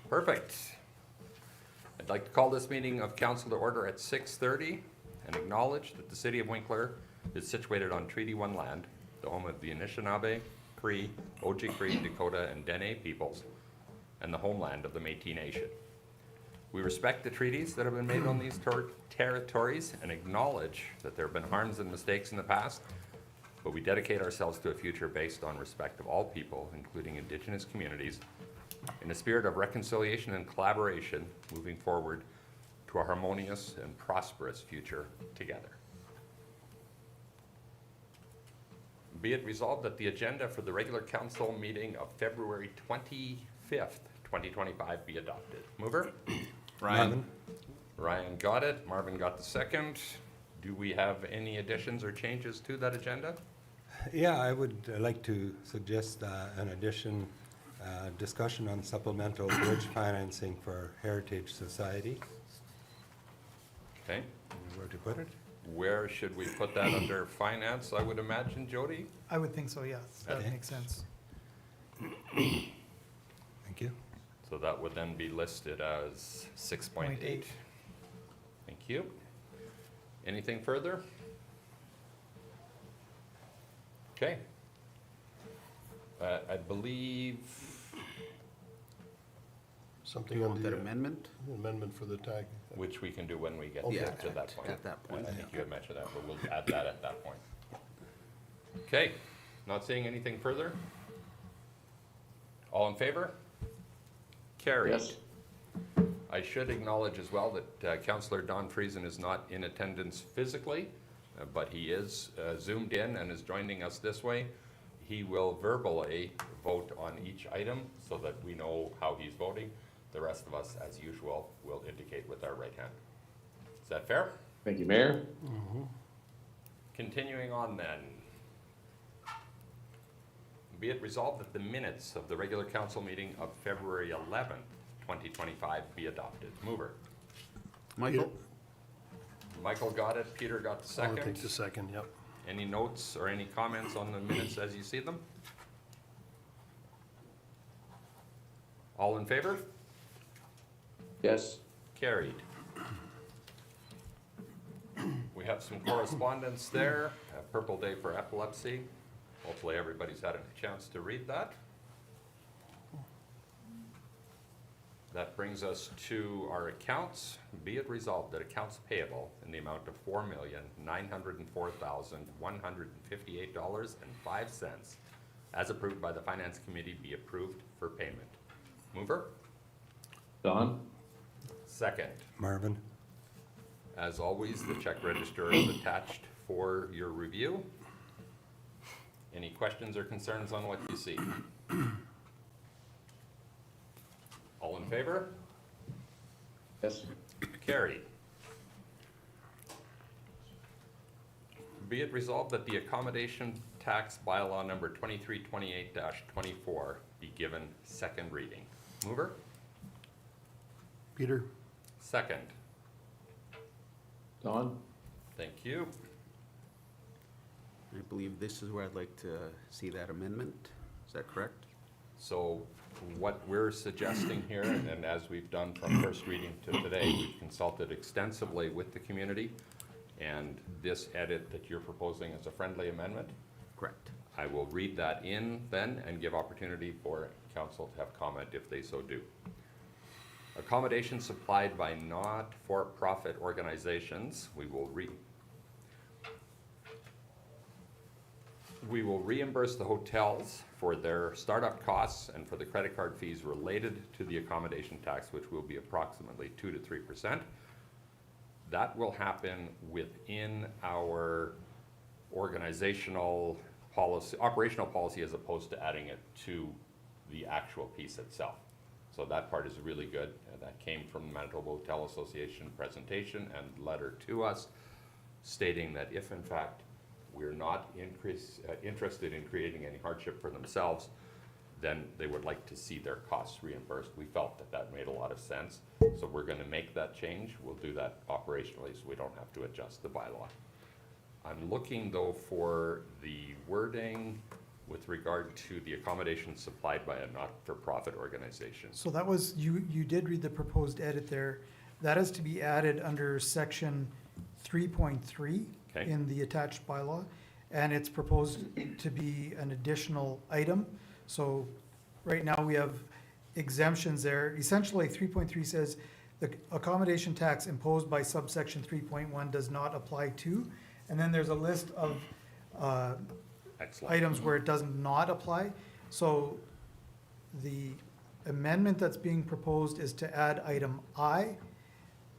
Perfect. I'd like to call this meeting of council to order at 6:30 and acknowledge that the city of Winkler is situated on Treaty 1 land, the home of the Anishinaabe, Cree, Ojibwe, Dakota, and Dene peoples, and the homeland of the Métis Nation. We respect the treaties that have been made on these territories and acknowledge that there have been harms and mistakes in the past, but we dedicate ourselves to a future based on respect of all people, including Indigenous communities, in a spirit of reconciliation and collaboration, moving forward to a harmonious and prosperous future together. Be it resolved that the agenda for the regular council meeting of February 25th, 2025 be adopted. Mover? Ryan. Ryan got it. Marvin got the second. Do we have any additions or changes to that agenda? Yeah, I would like to suggest an addition, discussion on supplemental bridge financing for Heritage Society. Okay. Where to put it? Where should we put that under finance, I would imagine, Jody? I would think so, yes. That Okay. makes sense. Thank you. So that would then be listed as 6.8. 0.8. Thank you. Anything further? Okay. I believe, Something You on want the that amendment? amendment for the tag. which we can do when we get Yeah, to that point. at that point. I think you had mentioned that, but we'll add that at that point. Okay, not seeing anything further? All in favor? Carried. Yes. I should acknowledge as well that Councillor Don Friesen is not in attendance physically, but he is zoomed in and is joining us this way. He will verbally vote on each item so that we know how he's voting. The rest of us, as usual, will indicate with our right hand. Is that fair? Thank you, Mayor. Continuing on then. Be it resolved that the minutes of the regular council meeting of February 11th, 2025 be adopted. Mover. Michael? Michael got it, Peter got the I'll take second. the second, yep. Any notes or any comments on the minutes as you see them? All in favor? Yes. Carried. We have some correspondence there, a Purple Day for Epilepsy. Hopefully everybody's had a chance to read that. That brings us to our accounts. Be it resolved that accounts payable in the amount of $4,904,158.05 as approved by the Finance Committee be approved for payment. Mover? Don? Second. Marvin. As always, the check register is attached for your review. Any questions or concerns on what you see? All in favor? Yes. Carried. Be it resolved that the accommodation tax bylaw number 2328-24 be given second reading. Mover? Peter? Second. Don? Thank you. I believe this is where I'd like to see that amendment. Is that correct? So what we're suggesting here, and as we've done from first reading to today, we've consulted extensively with the community, and this edit that you're proposing is a friendly amendment. Correct. I will read that in then and give opportunity for council to have comment if they so do. Accommodation supplied by not-for-profit organizations, we will reimburse the hotels for their startup costs and for the credit card fees related to the accommodation tax, which will be approximately 2 to 3%. That will happen within our organizational policy, operational policy, as opposed to adding it to the actual piece itself. So that part is really good. That came from the Manitoba Hotel Association presentation and letter to us stating that if in fact we're not interested in creating any hardship for themselves, then they would like to see their costs reimbursed. We felt that that made a lot of sense. So we're going to make that change. We'll do that operationally so we don't have to adjust the bylaw. I'm looking though for the wording with regard to the accommodation supplied by a not-for-profit organization. So that was, you did read the proposed edit there. That is to be added under section 3.3 Okay. in the attached bylaw. And it's proposed to be an additional item. So right now we have exemptions there. Essentially, 3.3 says the accommodation tax imposed by subsection 3.1 does not apply to. And then there's a list of Excellent. items where it does not apply. So the amendment that's being proposed is to add item I,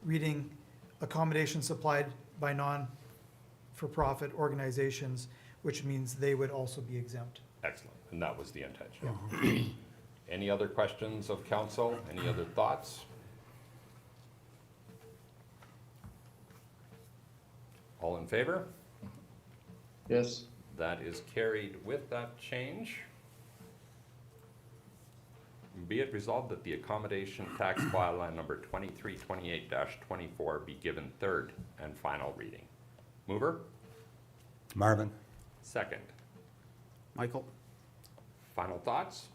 reading accommodation supplied by non-for-profit organizations, which means they would also be exempt. Excellent, and that was the intention. Any other questions of council? Any other thoughts? All in favor? Yes. That is carried with that change. Be it resolved that the accommodation tax bylaw number 2328-24 be given third and final reading. Mover? Marvin? Second. Michael? Final thoughts?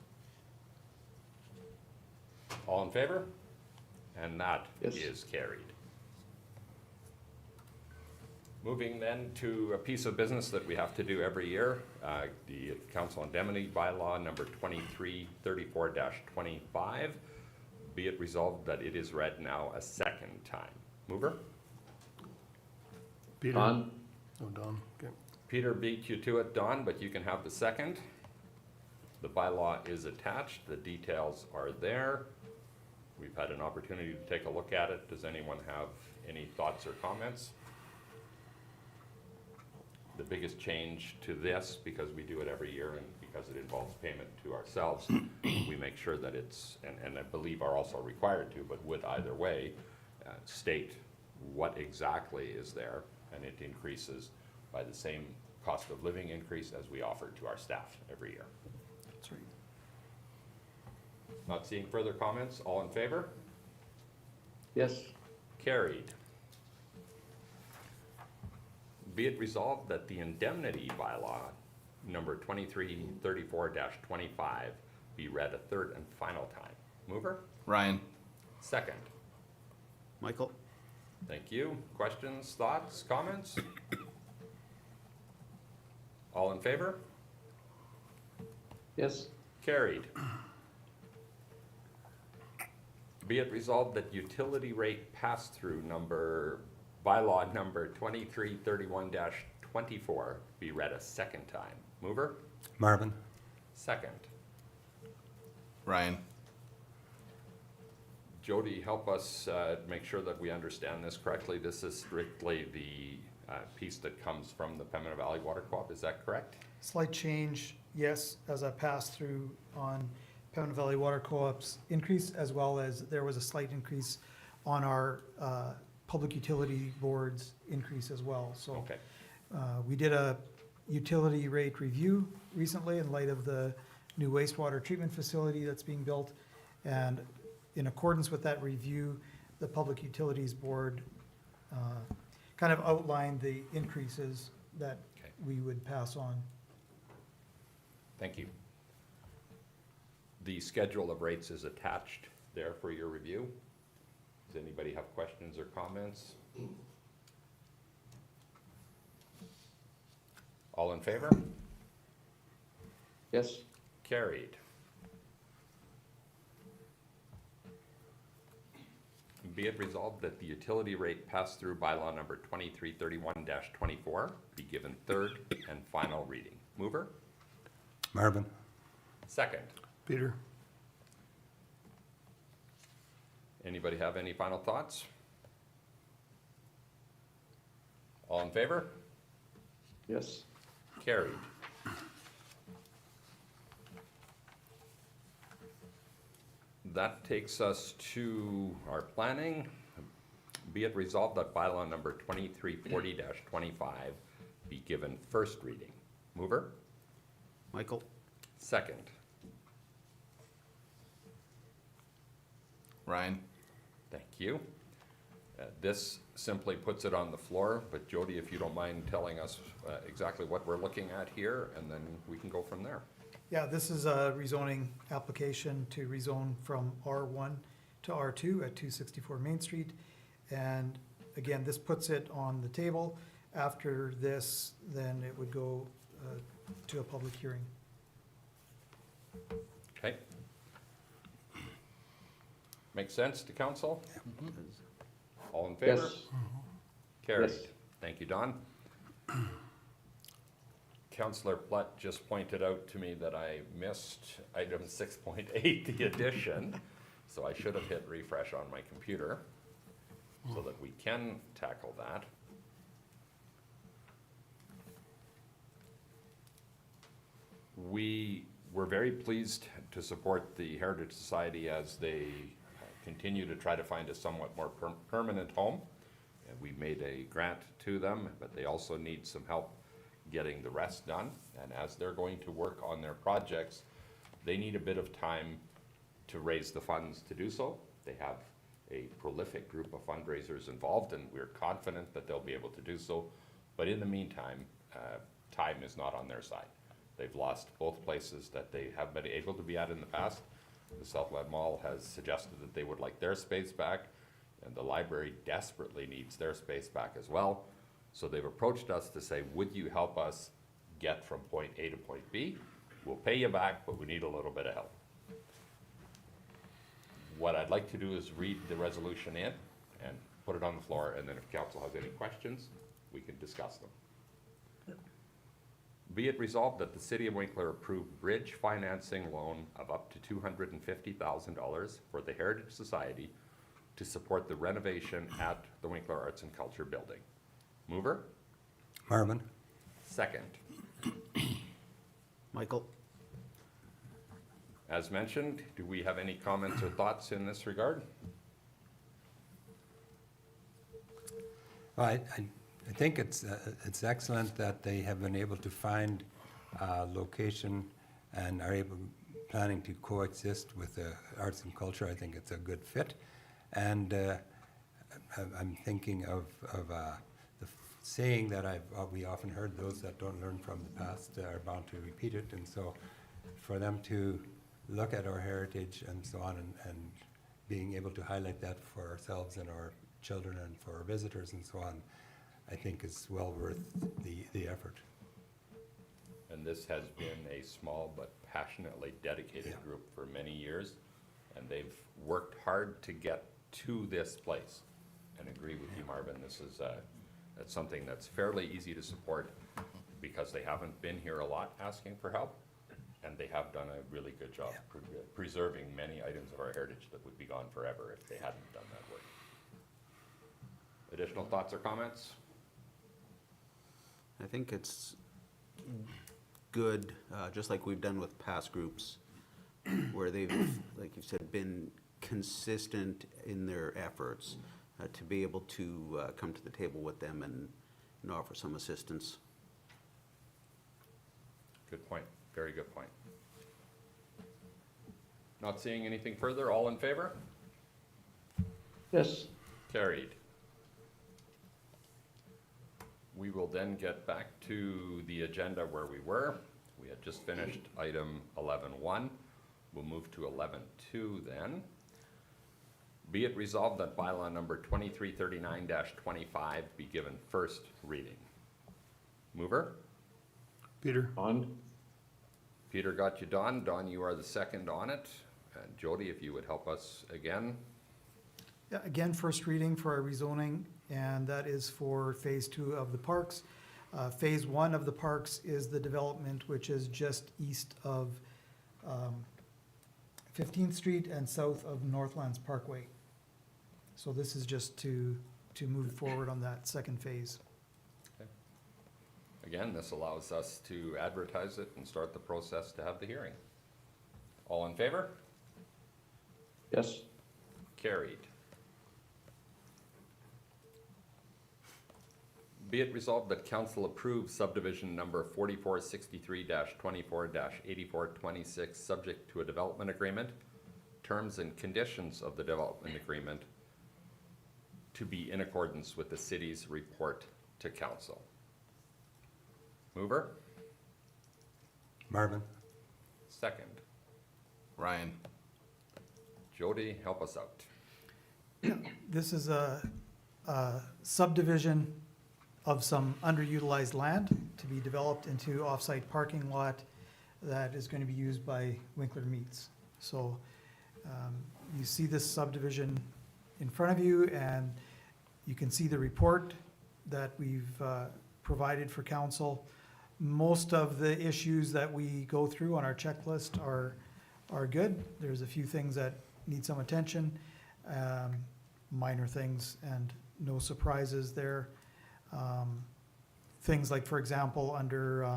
All in favor? And that Yes. is carried. Moving then to a piece of business that we have to do every year, the council indemnity bylaw number 2334-25. Be it resolved that it is read now a second time. Mover? Peter? Don? Oh, Don, okay. Peter beat you to it, Don, but you can have the second. The bylaw is attached, the details are there. We've had an opportunity to take a look at it. Does anyone have any thoughts or comments? The biggest change to this, because we do it every year and because it involves payment to ourselves, we make sure that it's, and I believe are also required to, but would either way, state what exactly is there, and it increases by the same cost of living increase as we offer to our staff every year. That's right. Not seeing further comments, all in favor? Yes. Carried. Be it resolved that the indemnity bylaw, number 2334-25, be read a third and final time. Mover? Ryan. Second. Michael? Thank you. Questions, thoughts, comments? All in favor? Yes. Carried. Be it resolved that utility rate pass-through bylaw number 2331-24 be read a second time. Mover? Marvin? Second. Ryan. Jody, help us make sure that we understand this correctly. This is strictly the piece that comes from the Pembina Valley Water Co-op, is that correct? Slight change, yes, as a pass-through on Pembina Valley Water Co-op's increase, as well as there was a slight increase on our Public Utility Board's increase as well. So Okay, we did a utility rate review recently in light of the new wastewater treatment facility that's being built. And in accordance with that review, the Public Utilities Board kind of outlined the increases that Okay. we would pass on. thank you. The schedule of rates is attached there for your review. Does anybody have questions or comments? All in favor? Yes. Carried. Be it resolved that the utility rate pass-through bylaw number 2331-24 be given third and final reading. Mover? Marvin? Second. Peter? Anybody have any final thoughts? All in favor? Yes. Carried. That takes us to our planning. Be it resolved that bylaw number 2340-25 be given first reading. Mover? Michael? Second. Ryan. Thank you. This simply puts it on the floor, but Jody, if you don't mind telling us exactly what we're looking at here, and then we can go from there. Yeah, this is a rezoning application to rezone from R1 to R2 at 264 Main Street. And again, this puts it on the table. After this, then it would go to a public hearing. Okay? Make sense to council? All in favor? Yes. Carried. Yes. Thank you, Don. Councillor Plutt just pointed out to me that I missed item 6.8, the addition. So I should have hit refresh on my computer so that we can tackle that. We were very pleased to support the Heritage Society as they continue to try to find a somewhat more permanent home. And we made a grant to them, but they also need some help getting the rest done. And as they're going to work on their projects, they need a bit of time to raise the funds to do so. They have a prolific group of fundraisers involved, and we're confident that they'll be able to do so. But in the meantime, time is not on their side. They've lost both places that they have been able to be at in the past. The Southland Mall has suggested that they would like their space back, and the library desperately needs their space back as well. So they've approached us to say, would you help us get from point A to point B? We'll pay you back, but we need a little bit of help. What I'd like to do is read the resolution in and put it on the floor, and then if council has any questions, we can discuss them. Be it resolved that the City of Winkler approve bridge financing loan of up to $250,000 for the Heritage Society to support the renovation at the Winkler Arts and Culture Building. Mover? Marvin? Second. Michael? As mentioned, do we have any comments or thoughts in this regard? Well, I think it's excellent that they have been able to find a location and are planning to coexist with the arts and culture. I think it's a good fit. And I'm thinking of the saying that we often heard, those that don't learn from the past are bound to repeat it. And so for them to look at our heritage and so on, and being able to highlight that for ourselves and our children and for our visitors and so on, I think is well worth the effort. And this has been a small but passionately dedicated Yeah. group for many years, and they've worked hard to get to this place. And agree with you, Marvin, this is that's something that's fairly easy to support because they haven't been here a lot asking for help, and they have done a really good job preserving many items of our heritage that would be gone forever if they hadn't done that work. Additional thoughts or comments? I think it's good, just like we've done with past groups, where they've, like you said, been consistent in their efforts to be able to come to the table with them and offer some assistance. Good point, very good point. Not seeing anything further, all in favor? Yes. Carried. We will then get back to the agenda where we were. We had just finished item 11.1. We'll move to 11.2 then. Be it resolved that bylaw number 2339-25 be given first reading. Mover? Peter? On. Peter got you, Don. Don, you are the second on it. And Jody, if you would help us again. Yeah, again, first reading for our rezoning, and that is for phase 2 of the parks. Phase 1 of the parks is the development which is just east of 15th Street and south of Northlands Parkway. So this is just to move forward on that second phase. Again, this allows us to advertise it and start the process to have the hearing. All in favor? Yes. Carried. Be it resolved that council approves subdivision number 4463-24-8426, subject to a development agreement, terms and conditions of the development agreement, to be in accordance with the city's report to council. Mover, Marvin? second. Ryan. Jody, help us out. This is a subdivision of some underutilized land to be developed into off-site parking lot that is going to be used by Winkler Meats. So you see this subdivision in front of you, and you can see the report that we've provided for council. Most of the issues that we go through on our checklist are good. There's a few things that need some attention, minor things, and no surprises there. Things like, for example, under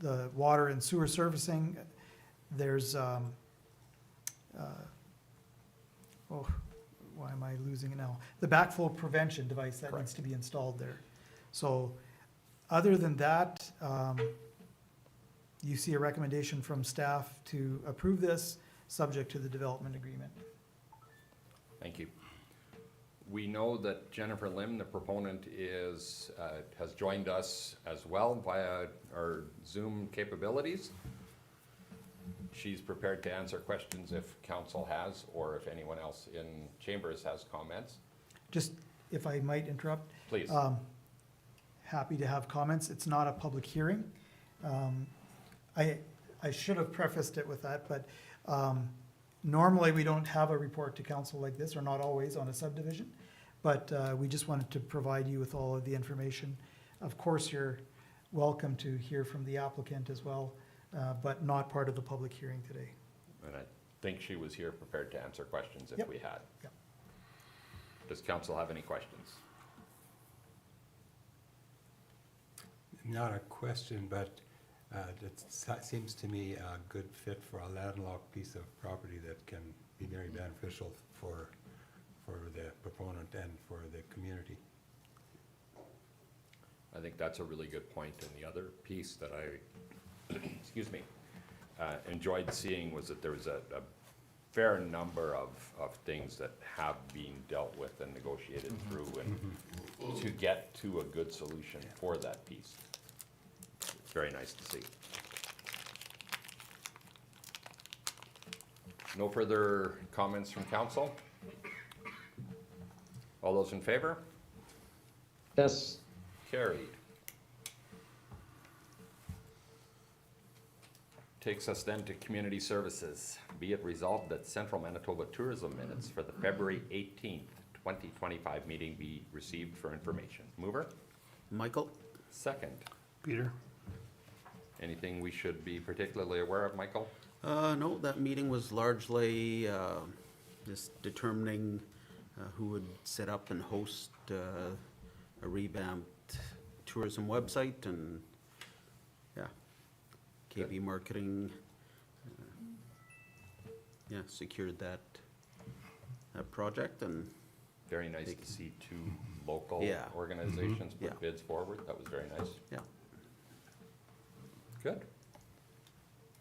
the water and sewer servicing, there's, why am I losing it now? The backflow prevention device that needs to be installed there. So, other than that, you see a recommendation from staff to approve this, subject to the development agreement. Thank you. We know that Jennifer Lim, the proponent, has joined us as well via our Zoom capabilities. She's prepared to answer questions if council has, or if anyone else in chambers has comments. Just, if I might interrupt, Please. happy to have comments. It's not a public hearing. I should have prefaced it with that, but normally we don't have a report to council like this, or not always on a subdivision. But we just wanted to provide you with all of the information. Of course, you're welcome to hear from the applicant as well, but not part of the public hearing today. And I think she was here prepared to answer questions if Yep. we had. Yep. Does council have any questions? Not a question, but it seems to me a good fit for a landlocked piece of property that can be very beneficial for the proponent and for the community. I think that's a really good point. And the other piece that I, excuse me, enjoyed seeing was that there was a fair number of things that have been dealt with and negotiated through and to get to a good solution for that piece. It's very nice to see. No further comments from council? All those in favor? Yes. Carried. Takes us then to community services. Be it resolved that Central Manitoba tourism minutes for the February 18th, 2025 meeting be received for information. Mover? Michael? Second. Peter? Anything we should be particularly aware of, Michael? No, that meeting was largely just determining who would set up and host a revamped tourism website, and yeah, KB Marketing, secured that project, and Very nice to see two local Yeah. organizations Yeah. put bids forward. That was very nice. yeah. Good.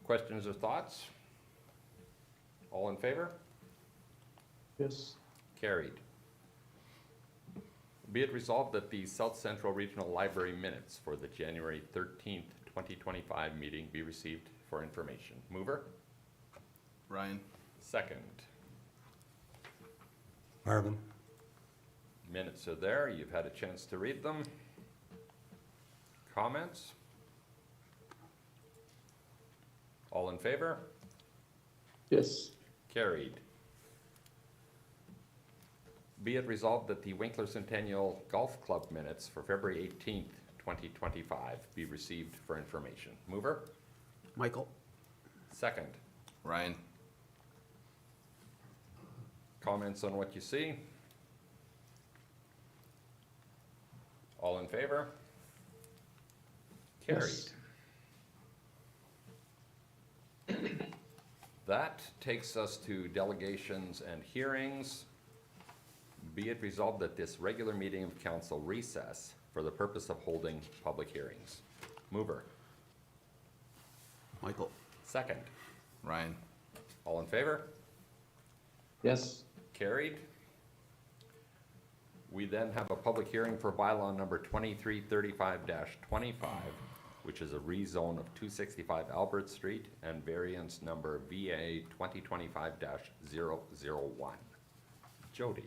Questions or thoughts? All in favor? Yes. Carried. Be it resolved that the South Central Regional Library minutes for the January 13th, 2025 meeting be received for information. Mover? Ryan. Second. Marvin? Minutes are there. You've had a chance to read them. Comments? All in favor? Yes. Carried. Be it resolved that the Winkler Centennial Golf Club minutes for February 18th, 2025 be received for information. Mover? Michael? Second. Ryan. Comments on what you see? All in favor? Carried. Yes. That takes us to delegations and hearings. Be it resolved that this regular meeting of council recess for the purpose of holding public hearings. Mover? Michael? Second. Ryan. All in favor? Yes. Carried. We then have a public hearing for bylaw number 2335-25, which is a rezone of 265 Albert Street and variance number VA 2025-001. Jody.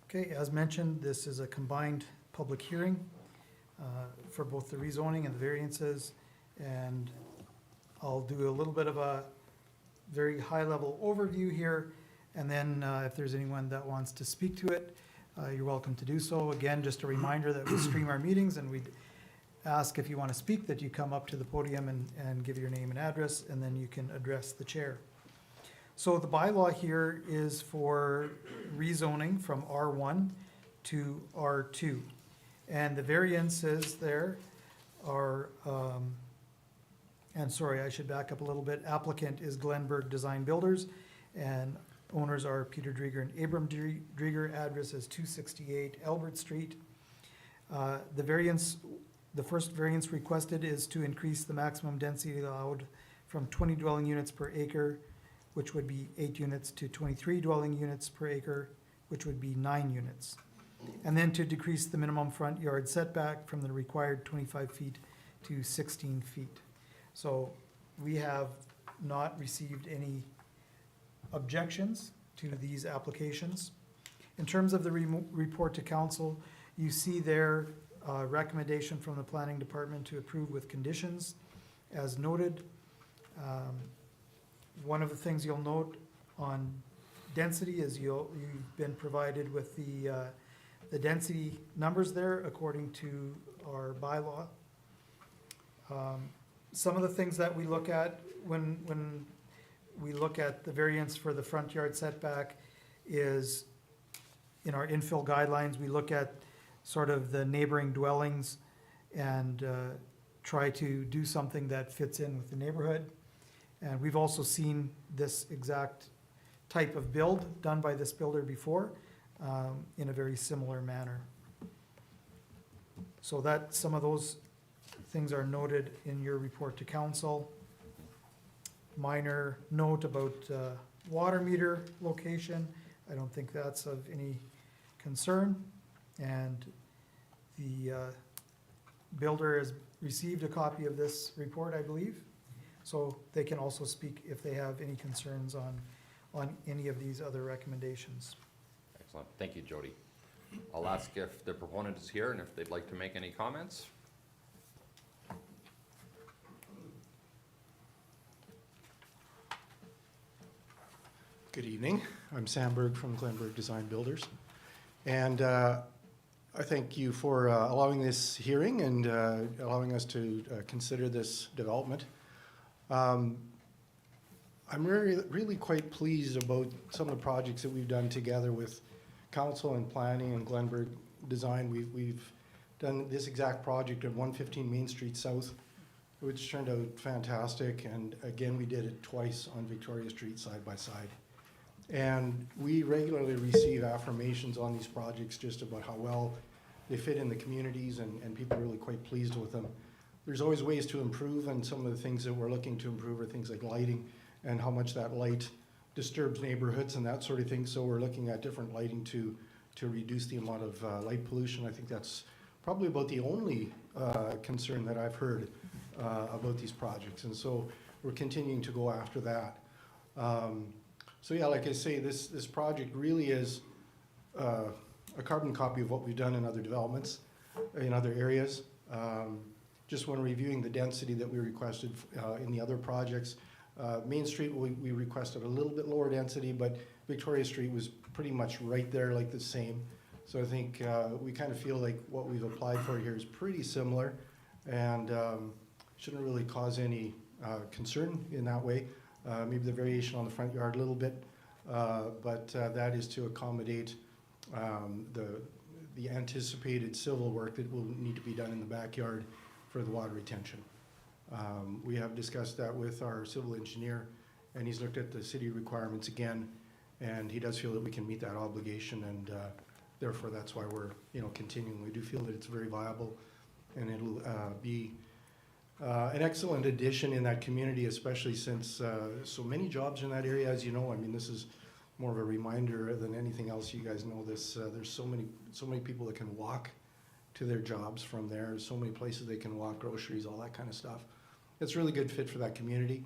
Okay, as mentioned, this is a combined public hearing for both the rezoning and the variances. And I'll do a little bit of a very high-level overview here. And then if there's anyone that wants to speak to it, you're welcome to do so. Again, just a reminder that we stream our meetings, and we'd ask if you want to speak that you come up to the podium and give your name and address, and then you can address the chair. So the bylaw here is for rezoning from R1 to R2. And the variances there are, and sorry, I should back up a little bit. Applicant is Glenberg Design Builders, and owners are Peter Drieger and Abram Drieger. Address is 268 Albert Street. The first variance requested is to increase the maximum density allowed from 20 dwelling units per acre, which would be 8 units, to 23 dwelling units per acre, which would be 9 units. And then to decrease the minimum front yard setback from the required 25 feet to 16 feet. So we have not received any objections to these applications. In terms of the report to council, you see there recommendation from the planning department to approve with conditions as noted. One of the things you'll note on density is you've been provided with the density numbers there according to our bylaw. Some of the things that we look at when we look at the variance for the front yard setback is in our infill guidelines, we look at sort of the neighboring dwellings and try to do something that fits in with the neighborhood. And we've also seen this exact type of build done by this builder before in a very similar manner. So that some of those things are noted in your report to council. Minor note about water meter location. I don't think that's of any concern. And the builder has received a copy of this report, I believe. So they can also speak if they have any concerns on any of these other recommendations. Excellent. Thank you, Jody. I'll ask if the proponent is here and if they'd like to make any comments. Good evening. I'm Sam Berg from Glenberg Design Builders. And I thank you for allowing this hearing and allowing us to consider this development. I'm really quite pleased about some of the projects that we've done together with council and planning and Glenberg Design. We've done this exact project at 115 Main Street South, which turned out fantastic. And again, we did it twice on Victoria Street side by side. And we regularly receive affirmations on these projects just about how well they fit in the communities, and people are really quite pleased with them. There's always ways to improve, and some of the things that we're looking to improve are things like lighting and how much that light disturbs neighborhoods and that sort of thing. So we're looking at different lighting to reduce the amount of light pollution. I think that's probably about the only concern that I've heard about these projects. And so we're continuing to go after that. So yeah, like I say, this project really is a carbon copy of what we've done in other developments, in other areas. Just when reviewing the density that we requested in the other projects, Main Street, we requested a little bit lower density, but Victoria Street was pretty much right there, like the same. So I think we kind of feel like what we've applied for here is pretty similar, and shouldn't really cause any concern in that way. Maybe the variation on the front yard a little bit, but that is to accommodate the anticipated civil work that will need to be done in the backyard for the water retention. We have discussed that with our civil engineer, and he's looked at the city requirements again, and he does feel that we can meet that obligation, and therefore that's why we're continuing. We do feel that it's very viable, and it'll be an excellent addition in that community, especially since so many jobs in that area, as you know. I mean, this is more of a reminder than anything else. You guys know this, there's so many people that can walk to their jobs from there, so many places they can walk, groceries, all that kind of stuff. It's a really good fit for that community.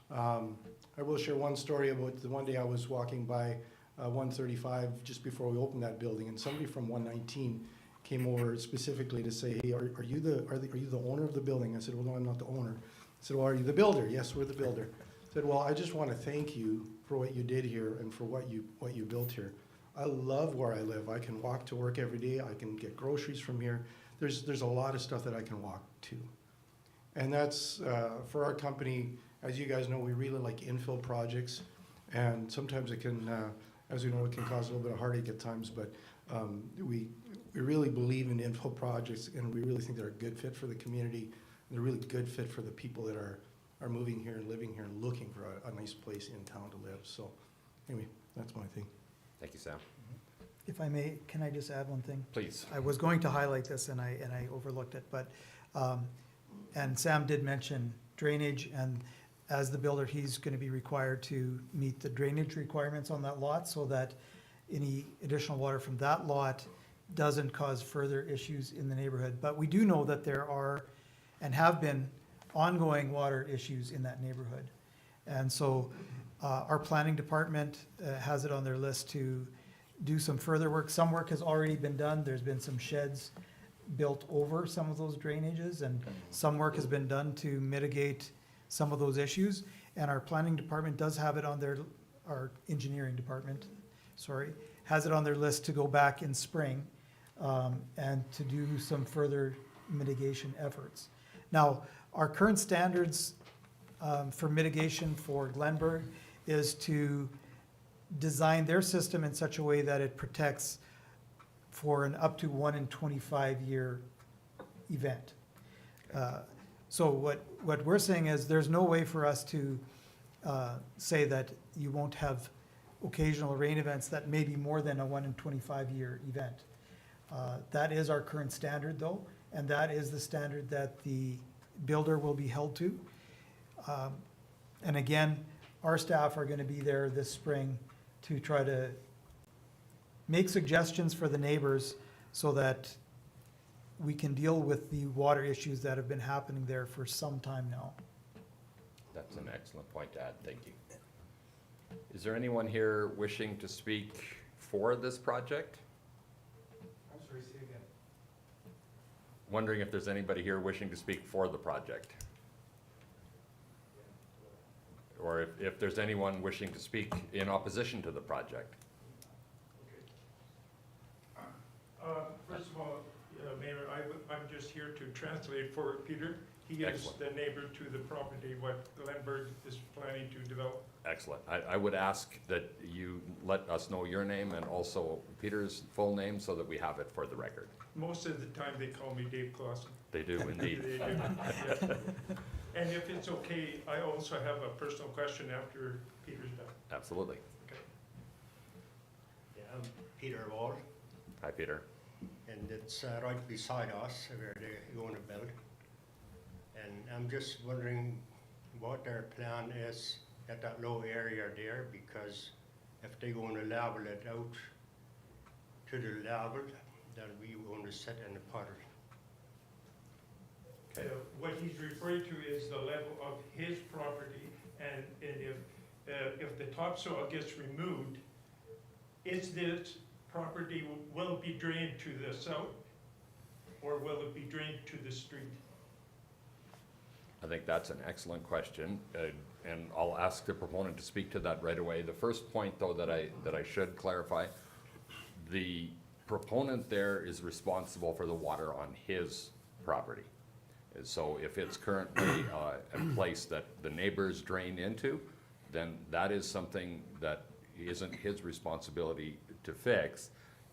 I will share one story about the one day I was walking by 135 just before we opened that building, and somebody from 119 came over specifically to say, hey, are you the owner of the building? I said, well, no, I'm not the owner. I said, well, are you the builder? Yes, we're the builder. I said, well, I just want to thank you for what you did here and for what you built here. I love where I live. I can walk to work every day. I can get groceries from here. There's a lot of stuff that I can walk to. And that's, for our company, as you guys know, we really like infill projects. And sometimes it can, as we know, it can cause a little bit of heartache at times, but we really believe in infill projects, and we really think they're a good fit for the community. They're a really good fit for the people that are moving here and living here and looking for a nice place in town to live. So anyway, that's my thing. Thank you, Sam. If I may, can I just add one thing? Please. I was going to highlight this and I overlooked it, but, and Sam did mention drainage, and as the builder, he's gonna be required to meet the drainage requirements on that lot so that any additional water from that lot doesn't cause further issues in the neighborhood. But we do know that there are and have been ongoing water issues in that neighborhood. And so our planning department has it on their list to do some further work. Some work has already been done. There's been some sheds built over some of those drainages, and some work has been done to mitigate some of those issues. And our planning department does have it on their, our engineering department, sorry, has it on their list to go back in spring and to do some further mitigation efforts. Now, our current standards for mitigation for Glenburg is to design their system in such a way that it protects for an up to 1 in 25 year event. So what we're saying is there's no way for us to say that you won't have occasional rain events that may be more than a 1 in 25 year event. That is our current standard though, and that is the standard that the builder will be held to. And again, our staff are gonna be there this spring to try to make suggestions for the neighbors so that we can deal with the water issues that have been happening there for some time now. That's an excellent point to add. Thank you. Is there anyone here wishing to speak for this project? I'm sorry, say again. Wondering if there's anybody here wishing to speak for the project? Or if there's anyone wishing to speak in opposition to the project? First of all, Mayor, I'm just here to translate for Peter. He is Excellent. the neighbor to the property, what Glenburg is planning to develop. Excellent. I would ask that you let us know your name and also Peter's full name so that we have it for the record. Most of the time, they call me Dave Clausen. They do indeed. They do, yeah. And if it's okay, I also have a personal question after Peter's done. Absolutely. Yeah, I'm Peter Wall, Hi, Peter. and it's right beside us where they're going to build. And I'm just wondering what their plan is at that low area there, because if they're going to level it out to the level, then we going to sit in the puddle. Okay. What he's referring to is the level of his property, and if the topsoil gets removed, is this property, will it be drained to the south, or will it be drained to the street? I think that's an excellent question, and I'll ask the proponent to speak to that right away. The first point, though, that I should clarify, the proponent there is responsible for the water on his property. So if it's currently a place that the neighbors drain into, then that is something that isn't his responsibility to fix.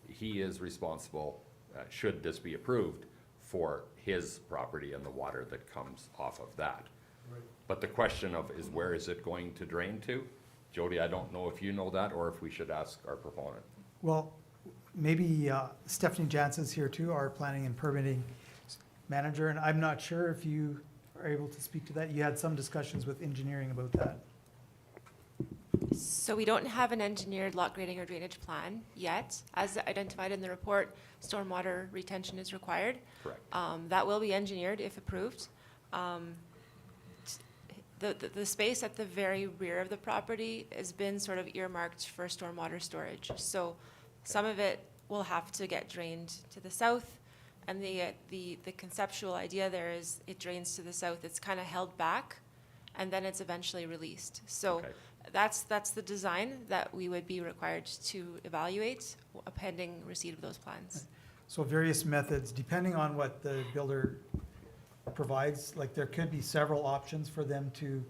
He is responsible, should this be approved, for his property and the water that comes off of that. Right. But the question of is where is it going to drain to? Jody, I don't know if you know that or if we should ask our proponent. Well, maybe Stephanie Jansen's here too, our planning and permitting manager, and I'm not sure if you are able to speak to that. You had some discussions with engineering about that. So we don't have an engineered lot grading or drainage plan yet. As identified in the report, stormwater retention is required. Correct. That will be engineered if approved. The space at the very rear of the property has been sort of earmarked for stormwater storage. So some of it will have to get drained to the south. And the conceptual idea there is it drains to the south, it's kind of held back, and then it's eventually released. So Okay. that's the design that we would be required to evaluate pending receipt of those plans. So various methods, depending on what the builder provides, like there could be several options for them to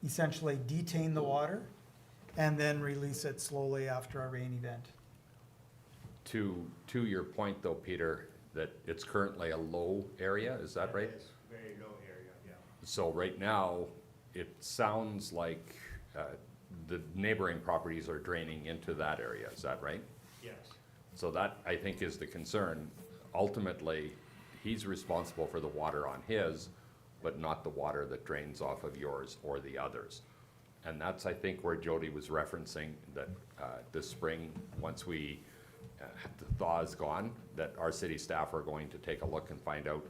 essentially detain the water and then release it slowly after a rain event. To your point though, Peter, that it's currently a low area, is that right? It's very low area, yeah. So right now, it sounds like the neighboring properties are draining into that area, is that right? Yes, So that, I think, is the concern. Ultimately, he's responsible for the water on his, but not the water that drains off of yours or the others. And that's, I think, where Jody was referencing that this spring, once the thaw is gone, that our city staff are going to take a look and find out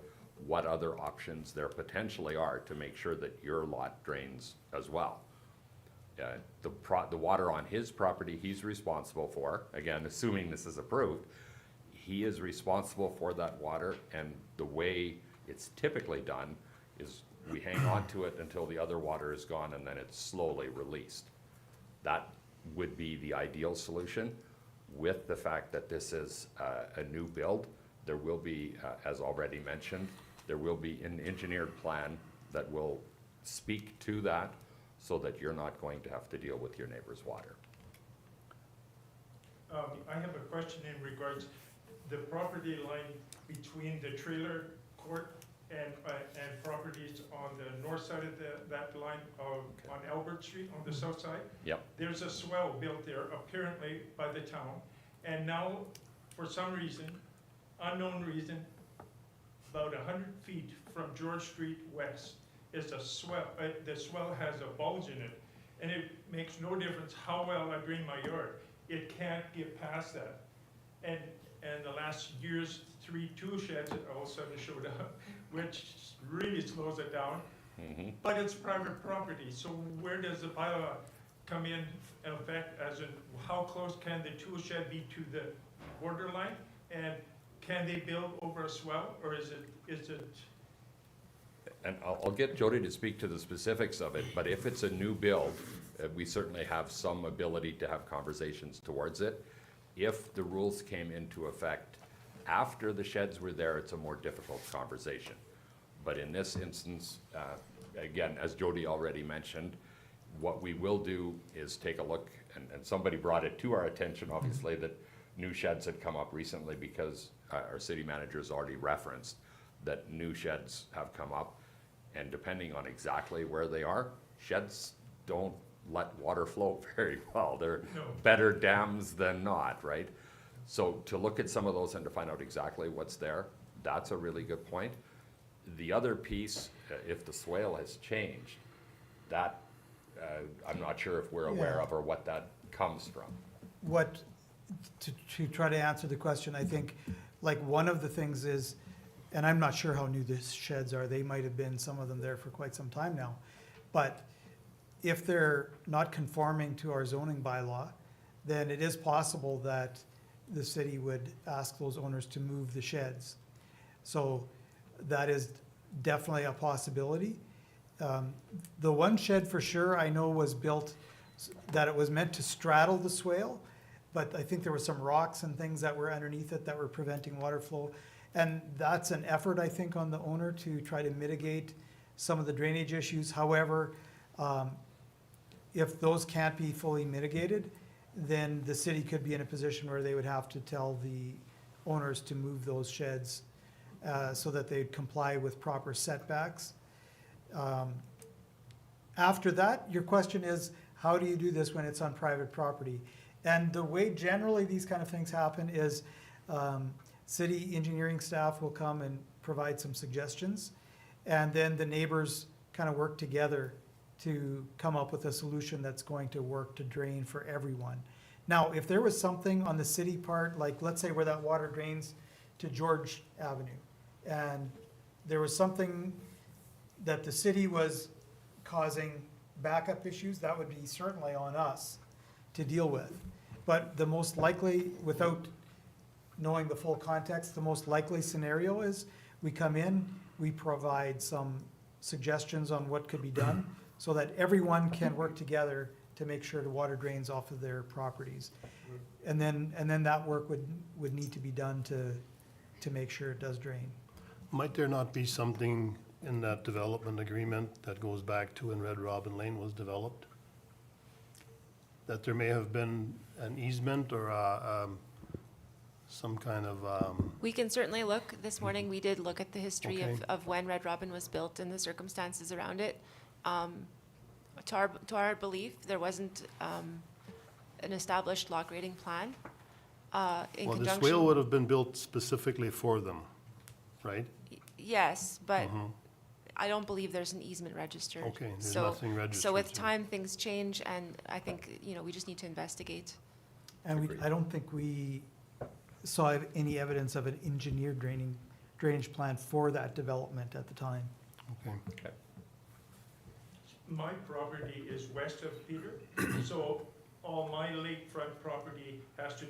what other options there potentially are to make sure that your lot drains as well. The water on his property, he's responsible for, again, assuming this is approved, he is responsible for that water, and the way it's typically done is we hang on to it until the other water is gone, and then it's slowly released. That would be the ideal solution. With the fact that this is a new build, there will be, as already mentioned, there will be an engineered plan that will speak to that so that you're not going to have to deal with your neighbor's water. I have a question in regards, the property line between the trailer court and properties on the north side of that line on Albert Street, on the south side. Yep. There's a swell built there apparently by the town. And now, for some reason, unknown reason, about 100 feet from George Street west is a swell. The swell has a bulge in it, and it makes no difference how well I drain my yard. It can't get past that. And the last year's 2 sheds all of a sudden showed up, which really slows it down. Mm-hmm. But it's private property, so where does the bylaw come in effect, as in how close can the tool shed be to the borderline? And can they build over a swell, or is it? And I'll get Jody to speak to the specifics of it, but if it's a new build, we certainly have some ability to have conversations towards it. If the rules came into effect after the sheds were there, it's a more difficult conversation. But in this instance, again, as Jody already mentioned, what we will do is take a look, and somebody brought it to our attention, obviously, that new sheds had come up recently because our city manager's already referenced that new sheds have come up. And depending on exactly where they are, sheds don't let water flow very well. They're No. better dams than not, right? So to look at some of those and to find out exactly what's there, that's a really good point. The other piece, if the swale has changed, that, I'm not sure if we're aware Yeah. of or what that comes from. What, to try to answer the question, I think, like, one of the things is, and I'm not sure how new these sheds are, they might have been, some of them there for quite some time now, but if they're not conforming to our zoning bylaw, then it is possible that the city would ask those owners to move the sheds. So that is definitely a possibility. The one shed for sure I know was built, that it was meant to straddle the swale, but I think there were some rocks and things that were underneath it that were preventing water flow. And that's an effort, I think, on the owner to try to mitigate some of the drainage issues. However, if those can't be fully mitigated, then the city could be in a position where they would have to tell the owners to move those sheds so that they'd comply with proper setbacks. After that, your question is, how do you do this when it's on private property? And the way generally these kind of things happen is city engineering staff will come and provide some suggestions, and then the neighbors kind of work together to come up with a solution that's going to work to drain for everyone. Now, if there was something on the city part, like let's say where that water drains to George Avenue, and there was something that the city was causing backup issues, that would be certainly on us to deal with. But the most likely, without knowing the full context, the most likely scenario is we come in, we provide some suggestions on what could be done so that everyone can work together to make sure the water drains off of their properties. And then that work would need to be done to make sure it does drain. Might there not be something in that development agreement that goes back to when Red Robin Lane was developed? That there may have been an easement or some kind of, We can certainly look. This morning, we did look at the history Okay. of when Red Robin was built and the circumstances around it. To our belief, there wasn't an established lot grading plan. In well, the conjunction. swale would have been built specifically for them, right? Yes, but Mhm. I don't believe there's an easement registered. Okay, there's So- nothing registered. So with so- time, things change, and I think, we just need to investigate. And Agreed. I don't think we saw any evidence of an engineered drainage plan for that development at the time. Okay. My property is west of Peter, so all my lakefront property has to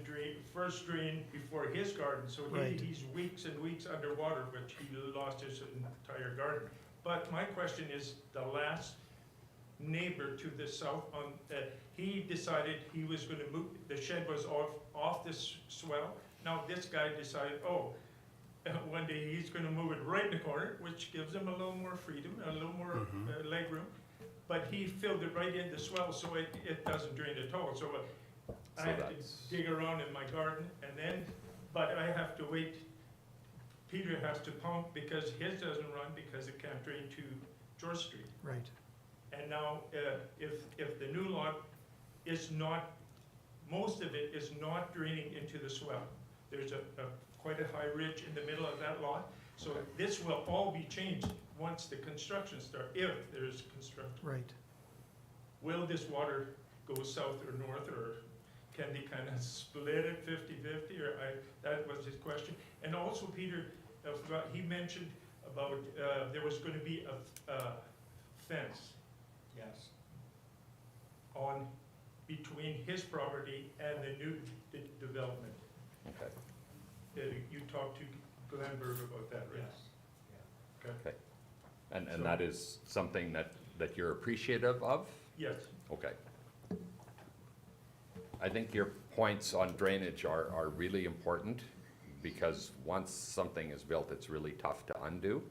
first drain before his garden, so Right. he's weeks and weeks underwater, which he lost his entire garden. But my question is, the last neighbor to the south he decided he was gonna move, the shed was off this swell. Now this guy decided, one day he's gonna move it right in the corner, which gives him a little more freedom, a little more Mhm. leg room. But he filled it right in the swell, so it doesn't drain at all. So I So have that's- to dig around in my garden and then, but I have to wait. Peter has to pump because his doesn't run because it can't drain to George Street. Right. And now, if the new lot is not, most of it is not draining into the swell. There's quite a high ridge in the middle of that lot. So this will all be changed once the construction starts, if there is construction. Right. Will this water go south or north, or can they kind of split it 50-50, that was his question. And also, Peter, he mentioned about, there was gonna be a fence Yes. between his property and the new development. Okay. You talked to Glenberg about that, right? Yes. Okay. And that is something that you're appreciative of? Yes. Okay. I think your points on drainage are really important, because once something is built, it's really tough to undo.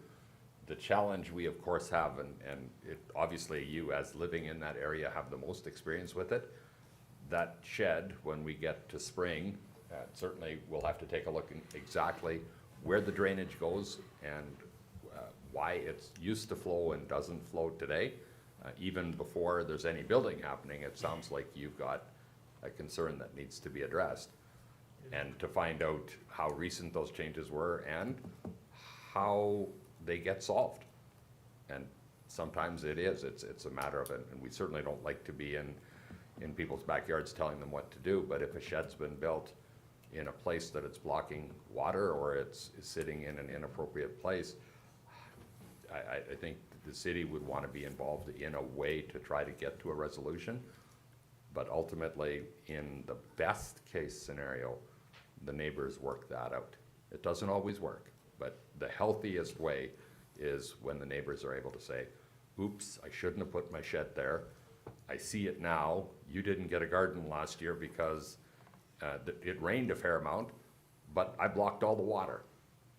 The challenge we of course have, and obviously you as living in that area have the most experience with it, that shed, when we get to spring, certainly we'll have to take a look at exactly where the drainage goes and why it's used to flow and doesn't flow today. Even before there's any building happening, it sounds like you've got a concern that needs to be addressed. And to find out how recent those changes were and how they get solved. And sometimes it's a matter of, and we certainly don't like to be in people's backyards telling them what to do, but if a shed's been built in a place that it's blocking water or it's sitting in an inappropriate place, I think the city would want to be involved in a way to try to get to a resolution. But ultimately, in the best case scenario, the neighbors work that out. It doesn't always work, but the healthiest way is when the neighbors are able to say, oops, I shouldn't have put my shed there. I see it now. You didn't get a garden last year because it rained a fair amount, but I blocked all the water.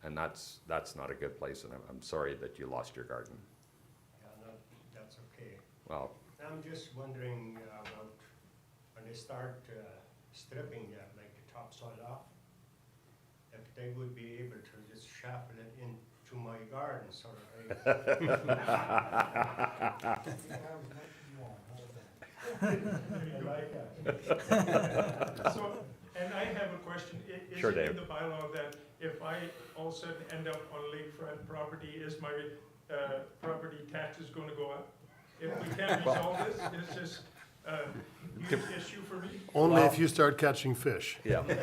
And that's not a good place, and I'm sorry that you lost your garden. Yeah, that's okay. Well, I'm just wondering about when they start stripping that, like the topsoil off, if they would be able to just shuffle it into my garden, so So, and I have a question. Is Sure, it Dave. in the bylaw that if I all of a sudden end up on lakefront property, is my property taxes going to go up? If we can't resolve this, is this a huge issue for me? Only if you start catching fish. Yeah. Thank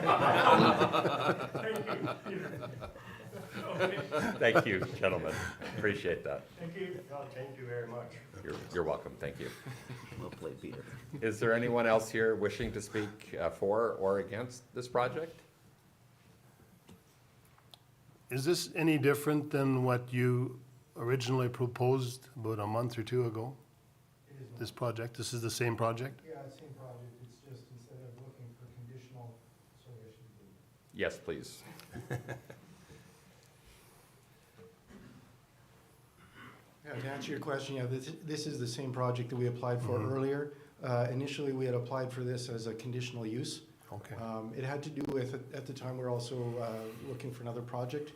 you, Peter. Okay, Thank you, gentlemen. Appreciate that. thank you. Well, thank you very much. You're welcome. Thank you. Well played, Peter. Is there anyone else here wishing to speak for or against this project? Is this any different than what you originally proposed about a month or two ago? This project, this is the same project? Yeah, same project, it's just instead of looking for conditional, so it should be. Yes, please. Yeah, to answer your question, yeah, this is the same project that we applied for earlier. Initially, we had applied for this as a conditional use. Okay. It had to do with, at the time, we were also looking for another project.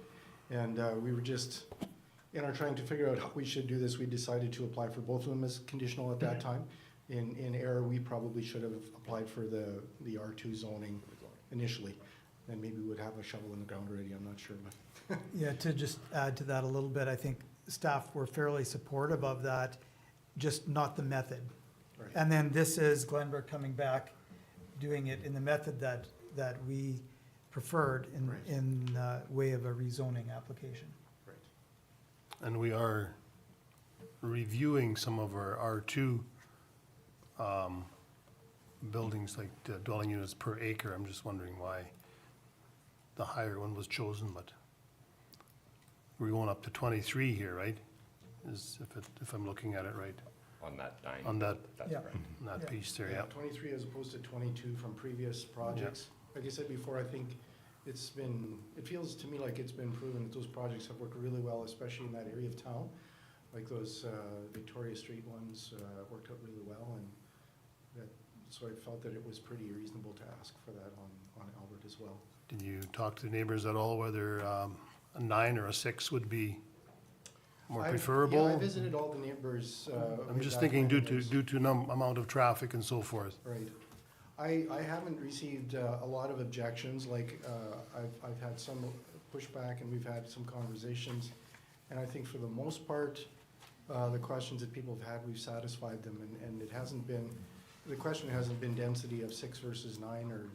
And we were just, in our trying to figure out how we should do this, we decided to apply for both of them as conditional at that time. In error, we probably should have applied for the R2 zoning initially. Then maybe we would have a shovel in the ground already, I'm not sure, but. Yeah, to just add to that a little bit, I think staff were fairly supportive of that, just not the method. Right. And then this is Glenbrook coming back, doing it in the method that we preferred Right. in way of a rezoning application. Right. And we are reviewing some of our R2 buildings, like dwelling units per acre. I'm just wondering why the higher one was chosen, but we're going up to 23 here, right? If I'm looking at it right, On that nine. on that, That's Yeah. correct. on that Yeah. piece there, Yeah, yeah. 23 as opposed to 22 from previous projects. Like I said before, I think it feels to me like it's been proven that those projects have worked really well, especially in that area of town. Like those Victoria Street ones worked out really well, and so I felt that it was pretty reasonable to ask for that on Albert as well. Did you talk to the neighbors at all whether a 9 or a 6 would be more Yeah, I preferable? visited all the neighbors. I'm way just back thinking when due it was- to amount of traffic and so forth. Right. I haven't received a lot of objections, like, I've had some pushback and we've had some conversations. And I think for the most part, the questions that people have had, we've satisfied them, and it hasn't been, the question hasn't been density of 6 versus 9 or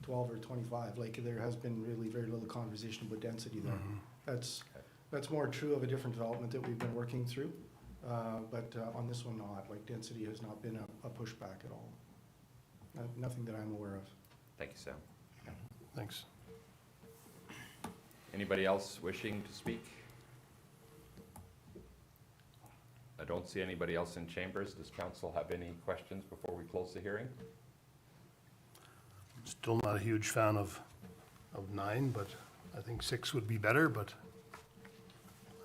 12 or 25. Like, there has been really very little conversation about density there. That's more true of a different development that we've been working through. But on this one, not, like, density has not been a pushback at all. Nothing that I'm aware of. Thank you, Sam. Thanks. Anybody else wishing to speak? I don't see anybody else in chambers. Does council have any questions before we close the hearing? Still not a huge fan of 9, but I think 6 would be better, but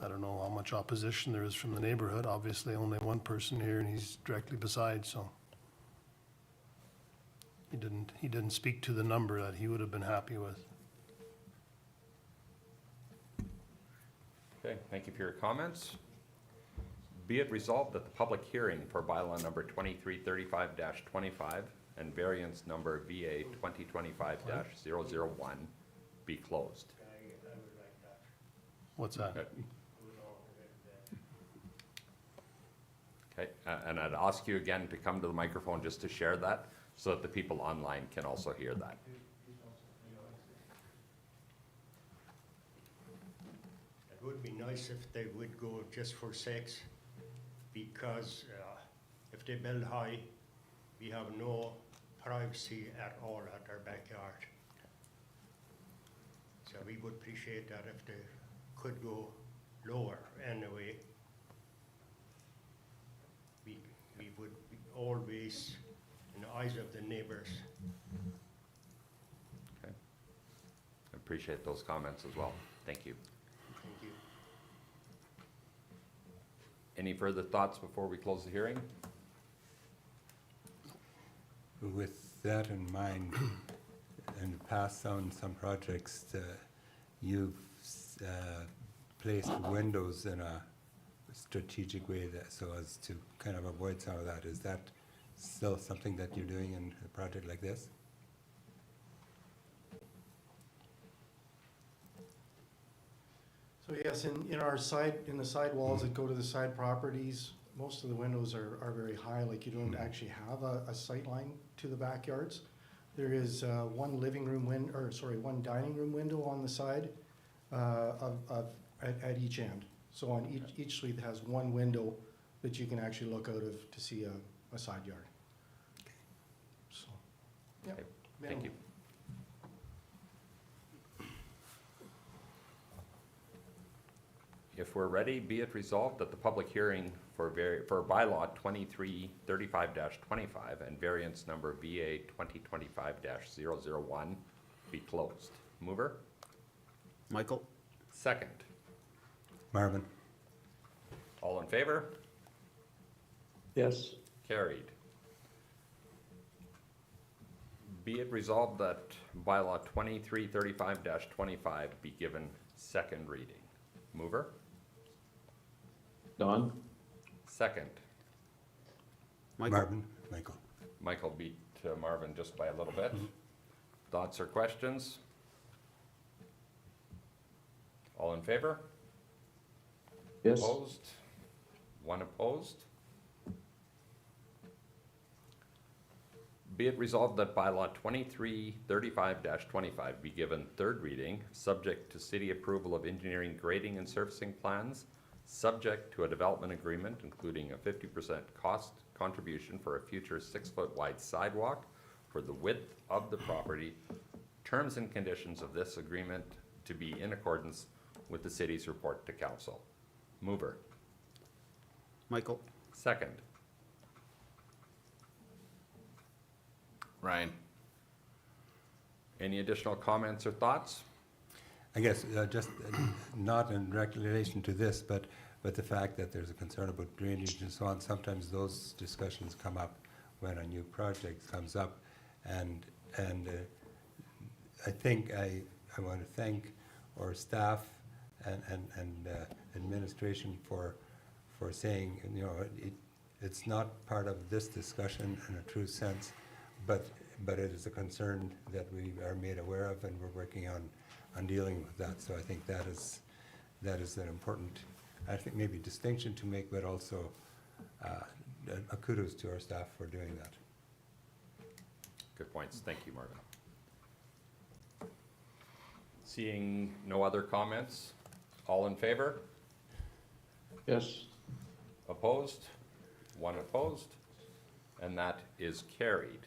I don't know how much opposition there is from the neighborhood. Obviously, only one person here, and he's directly beside, so. He didn't speak to the number that he would have been happy with. Okay, thank you for your comments. Be it resolved that the public hearing for bylaw number 2335-25 and variance number VA 2025-001 be closed. What's that? Okay, and I'd ask you again to come to the microphone just to share that, so that the people online can also hear that. It would be nice if they would go just for 6, because if they build high, we have no privacy at all at our backyard. So we would appreciate that if they could go lower anyway. We would be always in the eyes of the neighbors. Okay. I appreciate those comments as well. Thank you. Thank you. Any further thoughts before we close the hearing? With that in mind, in the past on some projects, you've placed windows in a strategic way that, so as to kind of avoid some of that. Is that still something that you're doing in a project like this? So yes, in the side walls that go to the side properties, most of the windows are very high, like you don't actually have a sight line to the backyards. There is one one dining room window on the side at each end. So on each suite has one window that you can actually look out of to see a side yard. So, yeah. Okay, thank you. If we're ready, be it resolved that the public hearing for bylaw 2335-25 and variance number VA 2025-001 be closed. Mover? Michael? Second. Marvin? All in favor? Yes. Carried. Be it resolved that bylaw 2335-25 be given second reading. Mover? Don? Second. Michael? Marvin? Michael? Michael beat Marvin just by a little bit. Thoughts or questions? All in favor? Yes. Opposed? One opposed? Be it resolved that bylaw 2335-25 be given third reading, subject to city approval of engineering grading and surfacing plans, subject to a development agreement including a 50% cost contribution for a future 6-foot wide sidewalk for the width of the property, terms and conditions of this agreement to be in accordance with the city's report to council. Mover. Michael? Second. Ryan. Any additional comments or thoughts? I guess just not in relation to this, but the fact that there's a concern about drainage and so on, sometimes those discussions come up when a new project comes up. And I think I want to thank our staff and administration for saying, you know, it's not part of this discussion in a true sense, but it is a concern that we are made aware of, and we're working on dealing with that. So I think that is an important, I think maybe distinction to make, but also a kudos to our staff for doing that. Good points. Thank you, Marvin. Seeing no other comments, all in favor? Yes. Opposed? One opposed, and that is carried.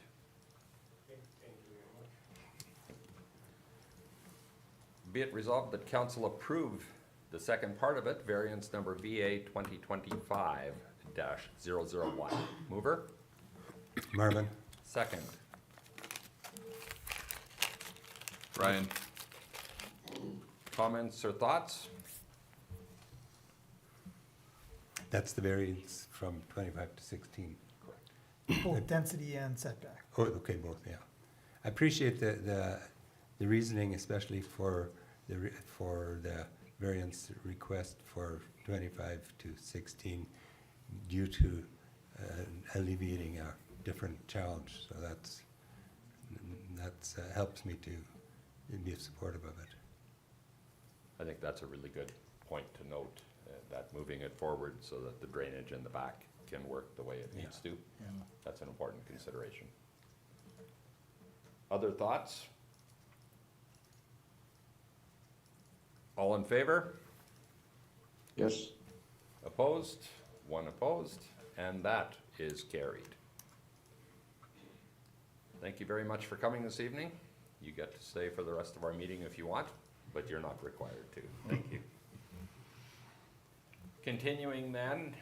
Be it resolved that council approve the second part of it, variance number VA 2025-001. Mover? Marvin? Second. Ryan. Comments or thoughts? That's the variance from 25 to 16. Both density and setback. Oh, okay, both, yeah. I appreciate the reasoning, especially for the variance request for 25 to 16 due to alleviating a different challenge. So that's helps me to be supportive of it. I think that's a really good point to note, that moving it forward so that the drainage in the back can work the way it needs to. That's an important consideration. Other thoughts? All in favor? Yes. Opposed? One opposed, and that is carried. Thank you very much for coming this evening. You get to stay for the rest of our meeting if you want, but you're not required to. Thank you. Continuing then,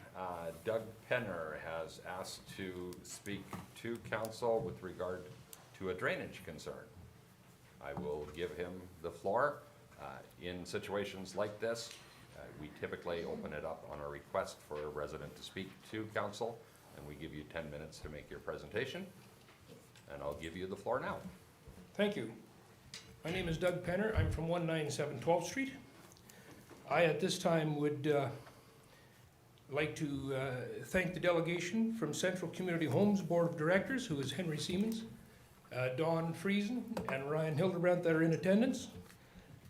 Doug Penner has asked to speak to council with regard to a drainage concern. I will give him the floor. In situations like this, we typically open it up on a request for a resident to speak to council, and we give you 10 minutes to make your presentation, and I'll give you the floor now. Thank you. My name is Doug Penner. I'm from 197 12th Street. I, at this time, would like to thank the delegation from Central Community Homes Board of Directors, who is Henry Siemens, Don Friesen, and Ryan Hildebrandt that are in attendance.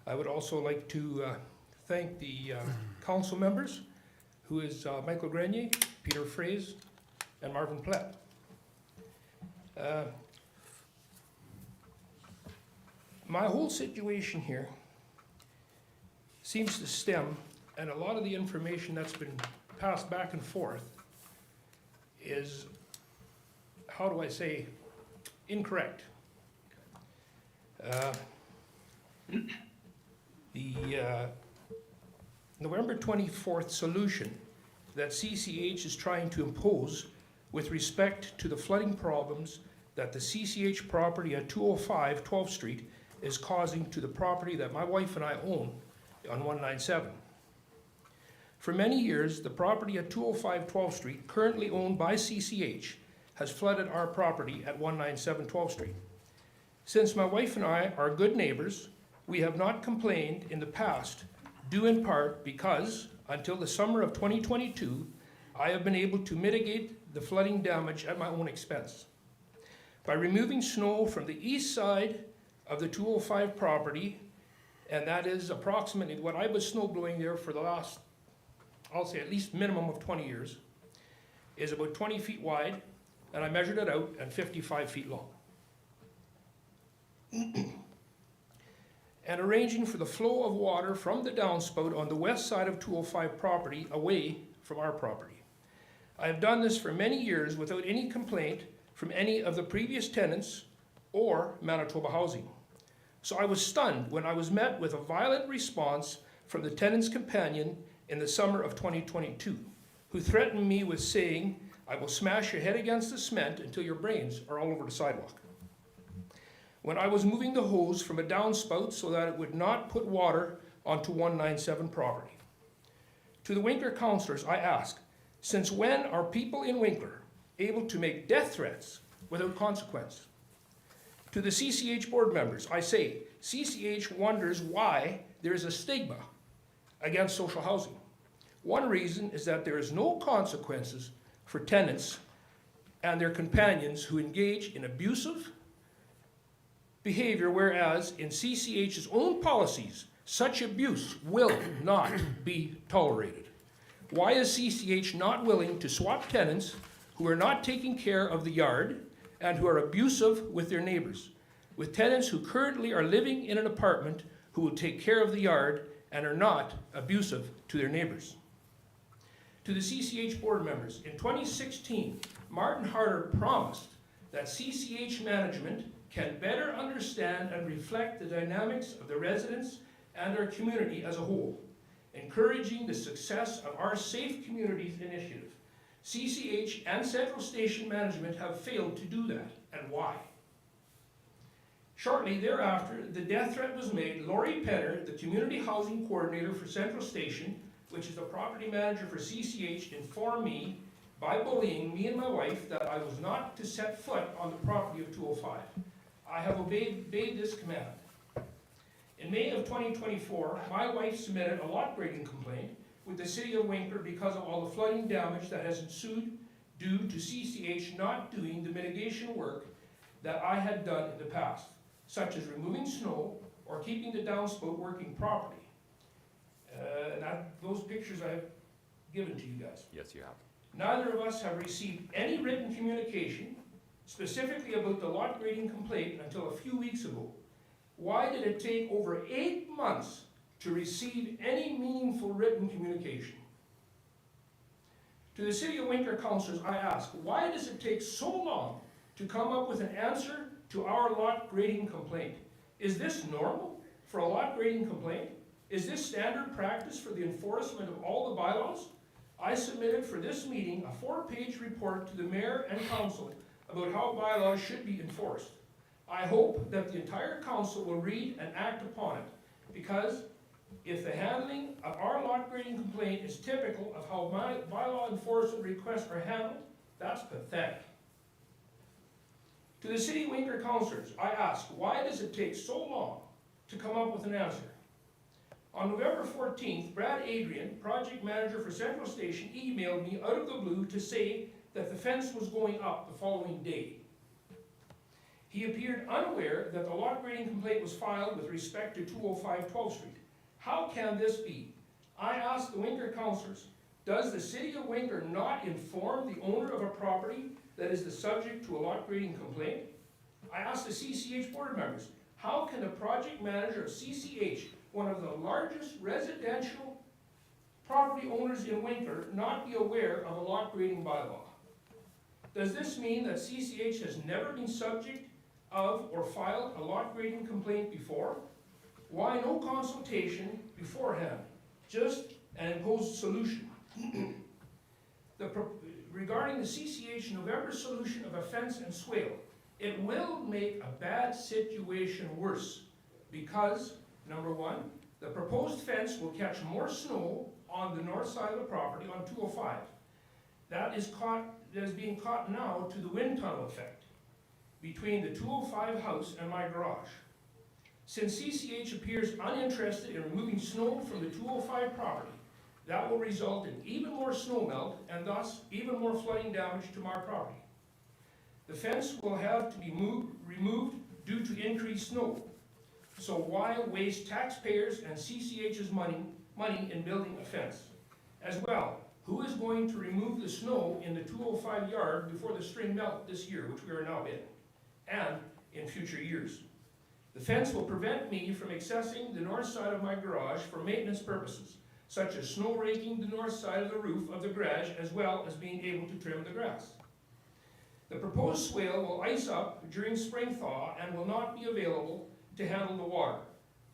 I would also like to thank the council members who who is Michael Grenier, Peter Fraze, and Marvin Platt. My whole situation here seems to stem, and a lot of the information that's been passed back and forth is, how do I say, incorrect. The November 24th solution that CCH is trying to impose with respect to the flooding problems that the CCH property at 205 12th Street is causing to the property that my wife and I own on 197. For many years, the property at 205 12th Street, currently owned by CCH, has flooded our property at 197 12th Street. Since my wife and I are good neighbors, we have not complained in the past, due in part because, until the summer of 2022, I have been able to mitigate the flooding damage at my own expense. By removing snow from the east side of the 205 property, and that is approximately what I was snow blowing there for the last, I'll say at least minimum of 20 years, is about 20 feet wide, and I measured it out at 55 feet long. And arranging for the flow of water from the downspout on the west side of 205 property away from our property. I have done this for many years without any complaint from any of the previous tenants or Manitoba Housing. So I was stunned when I was met with a violent response from the tenant's companion in the summer of 2022, who threatened me with saying, "I will smash your head against the cement until your brains are all over the sidewalk." When I was moving the hose from a downspout so that it would not put water onto 197 property. To the Winkler councillors, I ask, since when are people in Winkler able to make death threats without consequence? To the CCH board members, I say, CCH wonders why there is a stigma against social housing. One reason is that there is no consequences for tenants and their companions who engage in abusive behavior, whereas in CCH's own policies, such abuse will not be tolerated. Why is CCH not willing to swap tenants who are not taking care of the yard and who are abusive with their neighbors, with tenants who currently are living in an apartment who will take care of the yard and are not abusive to their neighbors? To the CCH board members, in 2016, Martin Harder promised that CCH management can better understand and reflect the dynamics of the residents and our community as a whole, encouraging the success of our Safe Communities initiative. CCH and Central Station management have failed to do that, and why? Shortly thereafter, the death threat was made. Lori Penner, the community housing coordinator for Central Station, which is the property manager for CCH, informed me by bullying me and my wife that I was not to set foot on the property of 205. I have obeyed this command. In May of 2024, my wife submitted a lot grading complaint with the city of Winkler because of all the flooding damage that has ensued due to CCH not doing the mitigation work that I had done in the past, such as removing snow or keeping the downspout working properly. Those pictures I have given to you guys. Yes, you have. Neither of us have received any written communication specifically about the lot grading complaint until a few weeks ago. Why did it take over 8 months to receive any meaningful written communication? To the City of Winkler councillors, I ask, why does it take so long to come up with an answer to our lot grading complaint? Is this normal for a lot grading complaint? Is this standard practice for the enforcement of all the bylaws? I submitted for this meeting a 4-page report to the mayor and council about how bylaws should be enforced. I hope that the entire council will read and act upon it, because if the handling of our lot grading complaint is typical of how my bylaw enforcement requests are handled, that's pathetic. To the City of Winkler councillors, I ask, why does it take so long to come up with an answer? On November 14th, Brad Adrian, project manager for Central Station, emailed me out of the blue to say that the fence was going up the following day. He appeared unaware that the lot grading complaint was filed with respect to 205 12th Street. How can this be? I asked the Winkler councillors, Does the city of Winkler not inform the owner of a property that is the subject to a lot grading complaint? I asked the CCH board members, how can the project manager of CCH, one of the largest residential property owners in Winkler, not be aware of a lot grading bylaw? Does this mean that CCH has never been subject of or filed a lot grading complaint before? Why no consultation beforehand? Just an imposed solution. Regarding the CCH November solution of a fence and swale, it will make a bad situation worse because, number one, the proposed fence will catch more snow on the north side of the property on 205. That is being caught now to the wind tunnel effect between the 205 house and my garage. Since CCH appears uninterested in removing snow from the 205 property, that will result in even more snow melt and thus even more flooding damage to my property. The fence will have to be removed due to increased snow. So why waste taxpayers and CCH's money in building a fence? As well, who is going to remove the snow in the 205 yard before the spring melt this year, which we are now in, and in future years? The fence will prevent me from accessing the north side of my garage for maintenance purposes, such as snow raking the north side of the roof of the garage, as well as being able to trim the grass. The proposed swale will ice up during spring thaw and will not be available to handle the water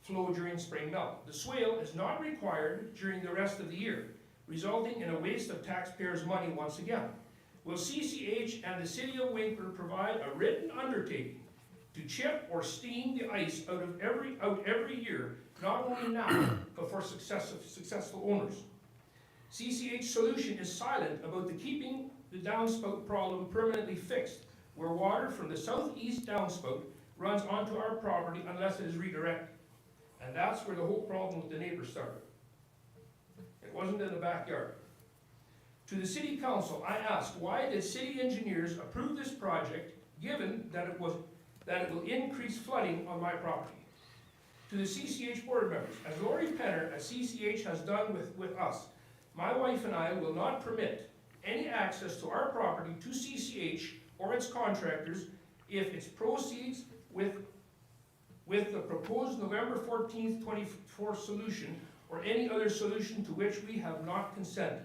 flow during spring melt. The swale is not required during the rest of the year, resulting in a waste of taxpayers' money once again. Will CCH and the city of Winkler provide a written undertaking to chip or steam the ice out every year, not only now, but for successful owners? CCH solution is silent about keeping the downspout problem permanently fixed, where water from the southeast downspout runs onto our property unless it is redirected. And that's where the whole problem with the neighbors started. It wasn't in the backyard. To the city council, I asked, why did city engineers approve this project given that it will increase flooding on my property? To the CCH board members, as Lori Penner at CCH has done with us, my wife and I will not permit any access to our property to CCH or its contractors if its proceeds with the proposed November 14th, 24 solution or any other solution to which we have not consented.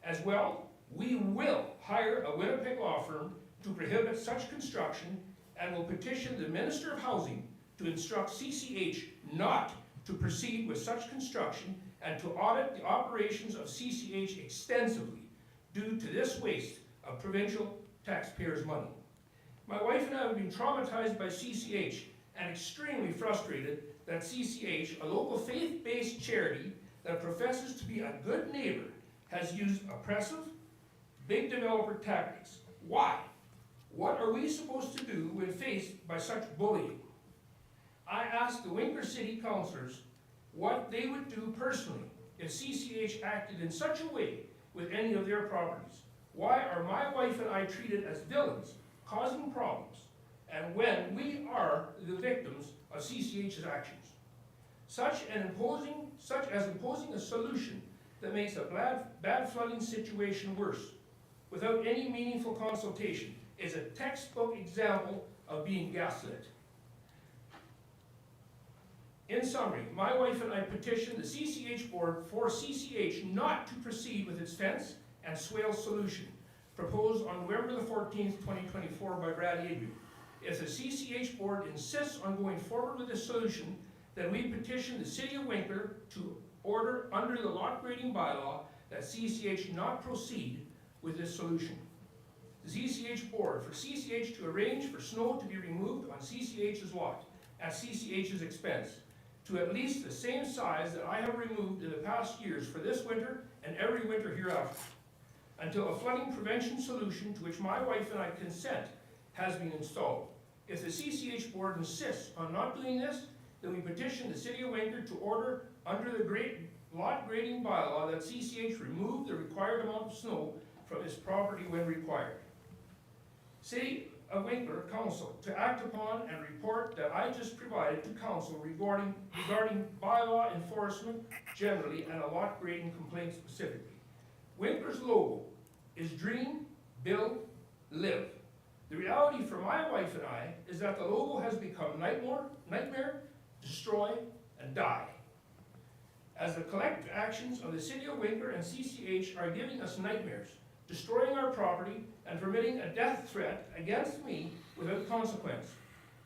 As well, we will hire a Winnipeg law firm to prohibit such construction and will petition the Minister of Housing to instruct CCH not to proceed with such construction and to audit the operations of CCH extensively due to this waste of provincial taxpayers' money. My wife and I have been traumatized by CCH and extremely frustrated that CCH, a local faith-based charity that professes to be a good neighbor, has used oppressive, big developer tactics. Why? What are we supposed to do when faced by such bullying? I asked the Winkler City councillors what they would do personally if CCH acted in such a way with any of their properties. Why are my wife and I treated as villains, causing problems, and when we are the victims of CCH's actions? Such as imposing a solution that makes a bad flooding situation worse without any meaningful consultation is a textbook example of being gaslit. In summary, my wife and I petitioned the CCH board for CCH not to proceed with its fence and swale solution proposed on November the 14th, 2024 by Brad Adrian. If the CCH board insists on going forward with this solution, then we petition the city of Winkler to order under the lot grading bylaw that CCH not proceed with this solution. The CCH board for CCH to arrange for snow to be removed on CCH's lot at CCH's expense to at least the same size that I have removed in the past years for this winter and every winter hereafter, until a flooding prevention solution to which my wife and I consent has been installed. If the CCH board insists on not doing this, then we petition the city of Winkler to order under the lot grading bylaw that CCH remove the required amount of snow from its property when required. City of Winkler Council to act upon and report that I just provided to Council regarding bylaw enforcement generally and a lot grading complaint specifically. Winkler's logo is dream, build, live. The reality for my wife and I is that the logo has become nightmare, destroy, and die. As the collective actions of the City of Winkler and CCH are giving us nightmares, destroying our property, and permitting a death threat against me without consequence.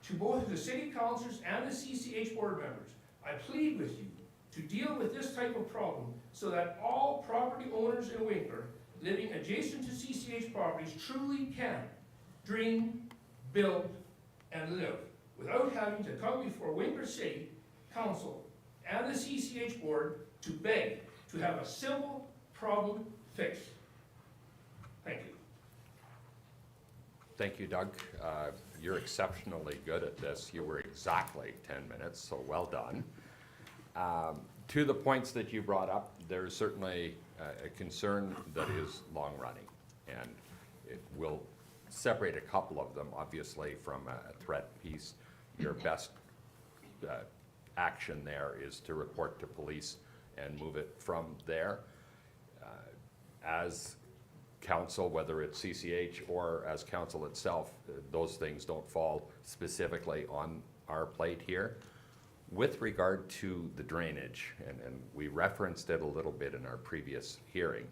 To both the city councilors and the CCH board members, I plead with you to deal with this type of problem so that all property owners in Winkler living adjacent to CCH properties truly can dream, build, and live without having to come before Winkler City Council and the CCH board to beg to have a simple problem fixed. Thank you. Thank you, Doug. You're exceptionally good at this. You were exactly 10 minutes, so well done. To the points that you brought up, there's certainly a concern that is long-running, and it will separate a couple of them, obviously, from a threat piece. Your best action there is to report to police and move it from there. As council, whether it's CCH or as council itself, those things don't fall specifically on our plate here. With regard to the drainage, and we referenced it a little bit in our previous hearing,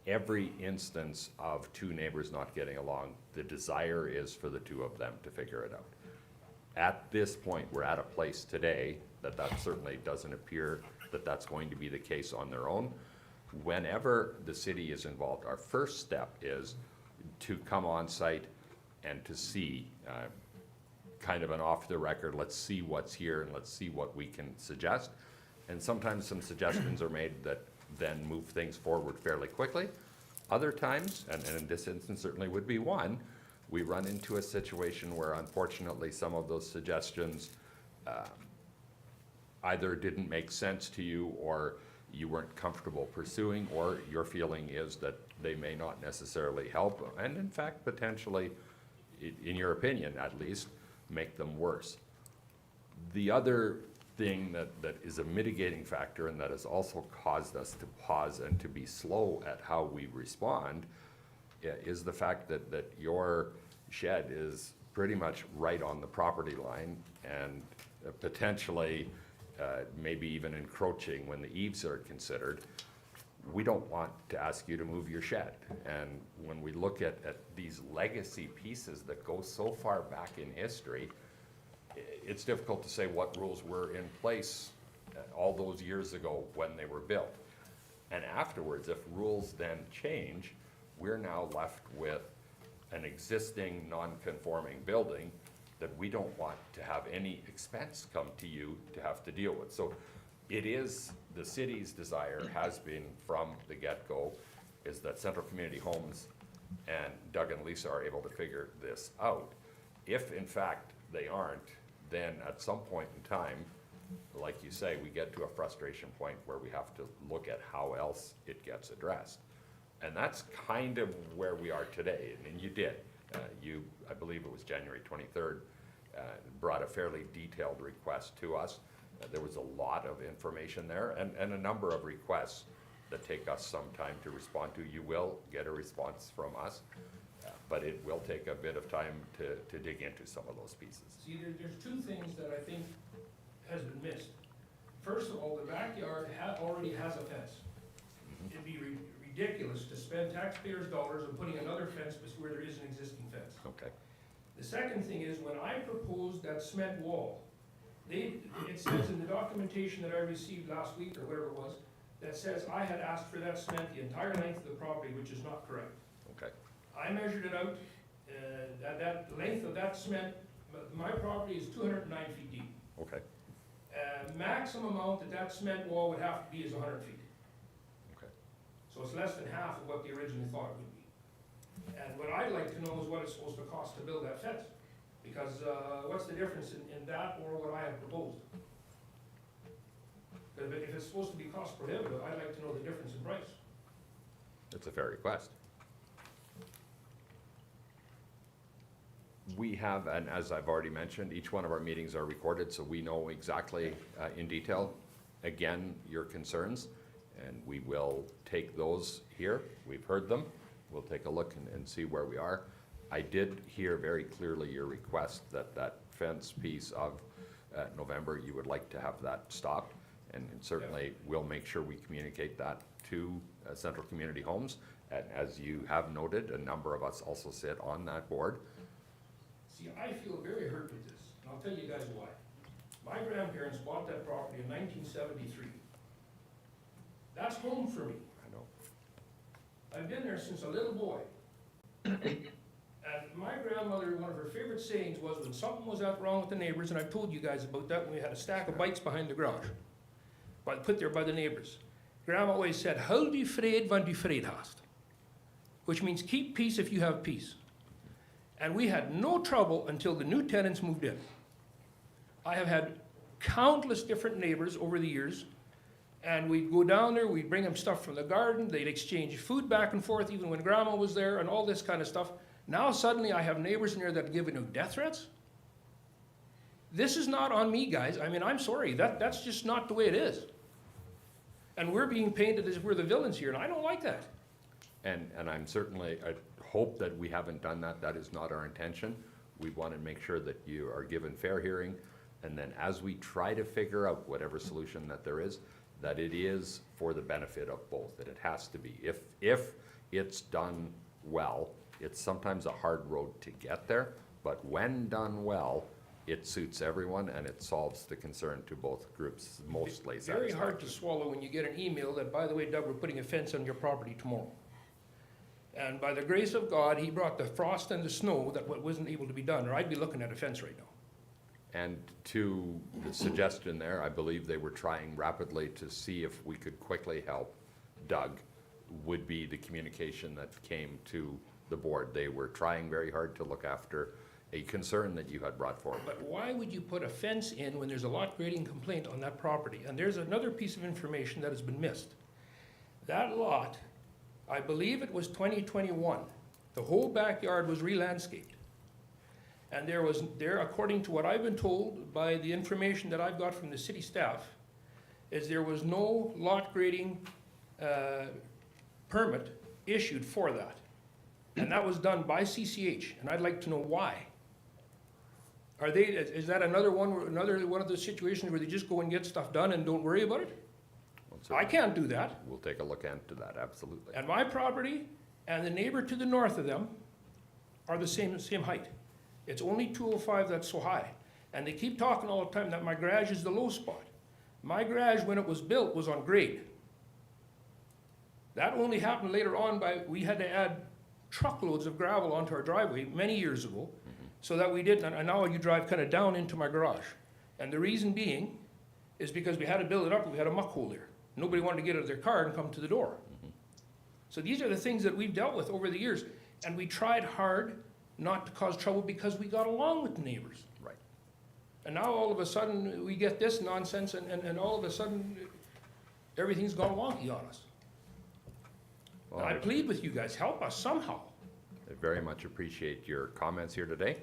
every instance of two neighbors not getting along, the desire is for the two of them to figure it out. At this point, we're at a place today that certainly doesn't appear that that's going to be the case on their own. Whenever the city is involved, our first step is to come on site and to see kind of an off-the-record, let's see what's here and let's see what we can suggest. And sometimes some suggestions are made that then move things forward fairly quickly. Other times, and in this instance certainly would be one, we run into a situation where unfortunately some of those suggestions either didn't make sense to you, or you weren't comfortable pursuing, or your feeling is that they may not necessarily help, and in fact potentially, in your opinion at least, make them worse. The other thing that is a mitigating factor and that has also caused us to pause and to be slow at how we respond is the fact that your shed is pretty much right on the property line, and potentially maybe even encroaching when the eaves are considered. We don't want to ask you to move your shed. And when we look at these legacy pieces that go so far back in history, it's difficult to say what rules were in place all those years ago when they were built. And afterwards, if rules then change, we're now left with an existing non-conforming building that we don't want to have any expense come to you to have to deal with. So it is the city's desire, has been from the get-go, is that Central Community Homes and Doug and Lisa are able to figure this out. If in fact they aren't, then at some point in time, like you say, we get to a frustration point where we have to look at how else it gets addressed. And that's kind of where we are today, and you did. I believe it was January 23rd, brought a fairly detailed request to us. There was a lot of information there, and a number of requests that take us some time to respond to. You will get a response from us, but it will take a bit of time to dig into some of those pieces. See, there's two things that I think has been missed. First of all, the backyard already has a fence. It'd be ridiculous to spend taxpayers' dollars on putting another fence where there is an existing fence. Okay. The second thing is, when I proposed that cement wall, it says in the documentation that I received last week, or whatever it was, that says I had asked for that cement the entire length of the property, which is not correct. Okay. I measured it out, that length of that cement, my property is 209 feet deep. Okay. Maximum amount that cement wall would have to be is 100 feet. Okay. So it's less than half of what they originally thought it would be. And what I'd like to know is what it's supposed to cost to build that fence. Because what's the difference in that or what I have proposed? Because if it's supposed to be cost prohibitive, I'd like to know the difference in price. It's a fair request. We have, and as I've already mentioned, each one of our meetings are recorded, so we know exactly in detail, again, your concerns. And we will take those here. We've heard them. We'll take a look and see where we are. I did hear very clearly your request that that fence piece of November, you would like to have that stopped. And certainly, we'll make sure we communicate that to Central Community Homes. And as you have noted, a number of us also sit on that board. See, I feel very hurt with this, and I'll tell you guys why. My grandparents bought that property in 1973. That's home for me. I know. I've been there since a little boy. And my grandmother, one of her favorite sayings was when something was out wrong with the neighbors, and I've told you guys about that when we had a stack of bikes behind the garage, put there by the neighbors. Grandma always said, "Hou die vrede want die vrede hast," which means keep peace if you have peace. And we had no trouble until the new tenants moved in. I have had countless different neighbors over the years, and we'd go down there, we'd bring them stuff from the garden, they'd exchange food back and forth, even when Grandma was there, and all this kind of stuff. Now suddenly I have neighbors in there that are giving them death threats. This is not on me, guys. I mean, I'm sorry, that's just not the way it is. And we're being painted as if we're the villains here, and I don't like that. And I'm certainly, I hope that we haven't done that. That is not our intention. We want to make sure that you are given fair hearing. And then as we try to figure out whatever solution that there is, that it is for the benefit of both, that it has to be. If it's done well, it's sometimes a hard road to get there, but when done well, it suits everyone and it solves the concern to both groups mostly Very hard to satisfactorily. swallow when you get an email that, by the way, Doug, we're putting a fence on your property tomorrow. And by the grace of God, he brought the frost and the snow that wasn't able to be done, or I'd be looking at a fence right now. And to the suggestion there, I believe they were trying rapidly to see if we could quickly help Doug, would be the communication that came to the board. They were trying very hard to look after a concern that you had brought forward. But why would you put a fence in when there's a lot grading complaint on that property? And there's another piece of information that has been missed. That lot, I believe it was 2021, the whole backyard was re-landscaped. And there, according to what I've been told by the information that I've got from the city staff, is there was no lot grading permit issued for that. And that was done by CCH, and I'd like to know why. Are they, is that another one of those situations where they just go and get stuff done and don't worry about it? Well, I can't do that. We'll take a look into that, absolutely. And my property and the neighbor to the north of them are the same height. It's only 205 that's so high. And they keep talking all the time that my garage is the low spot. My garage, when it was built, was on grade. That only happened later on we had to add truckloads of gravel onto our driveway many years ago, so that we didn't, and now you drive kind of down into my garage. And the reason being is because we had to build it up, we had a muck hole there. Nobody wanted to get out of their car and come to the door. So these are the things that we've dealt with over the years, and we tried hard not to cause trouble because we got along with the neighbors. Right. And now all of a sudden, we get this nonsense, and all of a sudden, everything's gone wonky on us. Well, I plead with you guys, help us somehow. I very much appreciate your comments here today,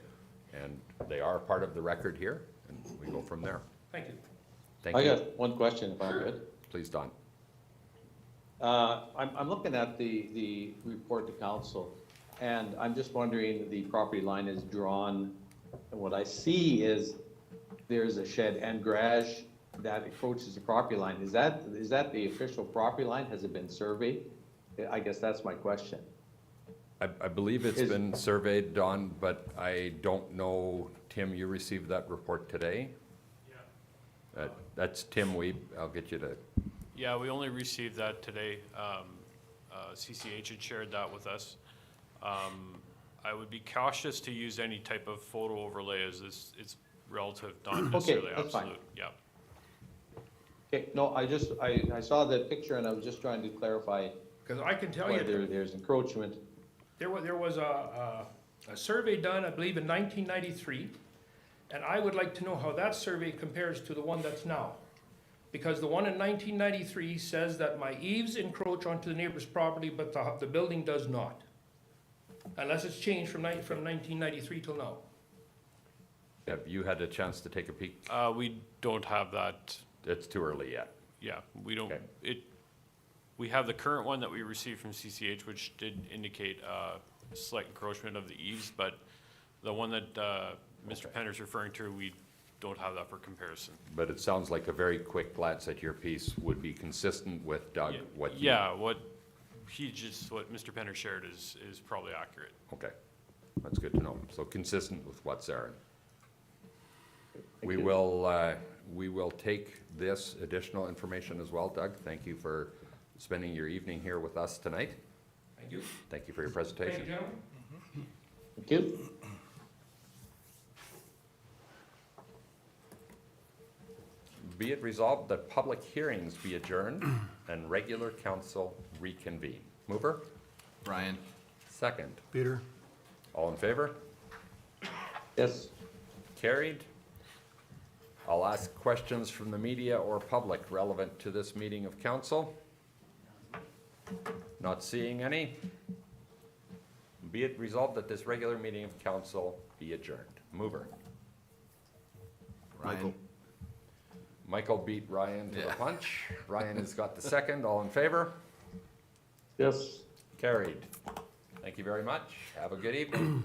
and they are part of the record here, and we go from there. Thank you. Thank I you. got one question if I could. Please, Don. I'm looking at the report to council, and I'm just wondering, the property line is drawn, and what I see is there's a shed and garage that approaches the property line. Is that the official property line? Has it been surveyed? I guess that's my question. I believe it's been surveyed, Don, but I don't know, Tim, you received that report today? Yeah. That's Tim Weeb, I'll get you to, Yeah, we only received that today. CCH had shared that with us. I would be cautious to use any type of photo overlay as it's relative, not necessarily that's fine. absolute. Yeah. Okay, no, I saw the picture and I was just trying to clarify Because I can tell you, whether there's encroachment. there was a survey done, I believe, in 1993, and I would like to know how that survey compares to the one that's now. Because the one in 1993 says that my eaves encroach onto the neighbor's property, but the building does not. Unless it's changed from 1993 till now. have you had a chance to take a peek? We don't have that. It's too early yet. Yeah, we don't. Okay. We have the current one that we received from CCH, which did indicate slight encroachment of the eaves, but the one that Mr. Penner's referring to, we don't have that for comparison. But it sounds like a very quick glance at your piece would be consistent with Doug, what you. Yeah, what Mr. Penner shared is probably accurate. Okay, that's good to know. So consistent with what's there. Thank We you. will take this additional information as well, Doug. Thank you for spending your evening here with us tonight. Thank you. Thank you for your Thank presentation. you, gentlemen. Thank you. Be it resolved that public hearings be adjourned and regular council reconvene. Mover? Ryan. Second. Peter? All in favor? Yes. Carried. I'll ask questions from the media or public relevant to this meeting of council. Not seeing any. Be it resolved that this regular meeting of council be adjourned. Mover. Ryan. Michael beat Ryan to the Yeah. punch. Ryan has got the second. All in favor? Yes. Carried. Thank you very much. Have a good evening.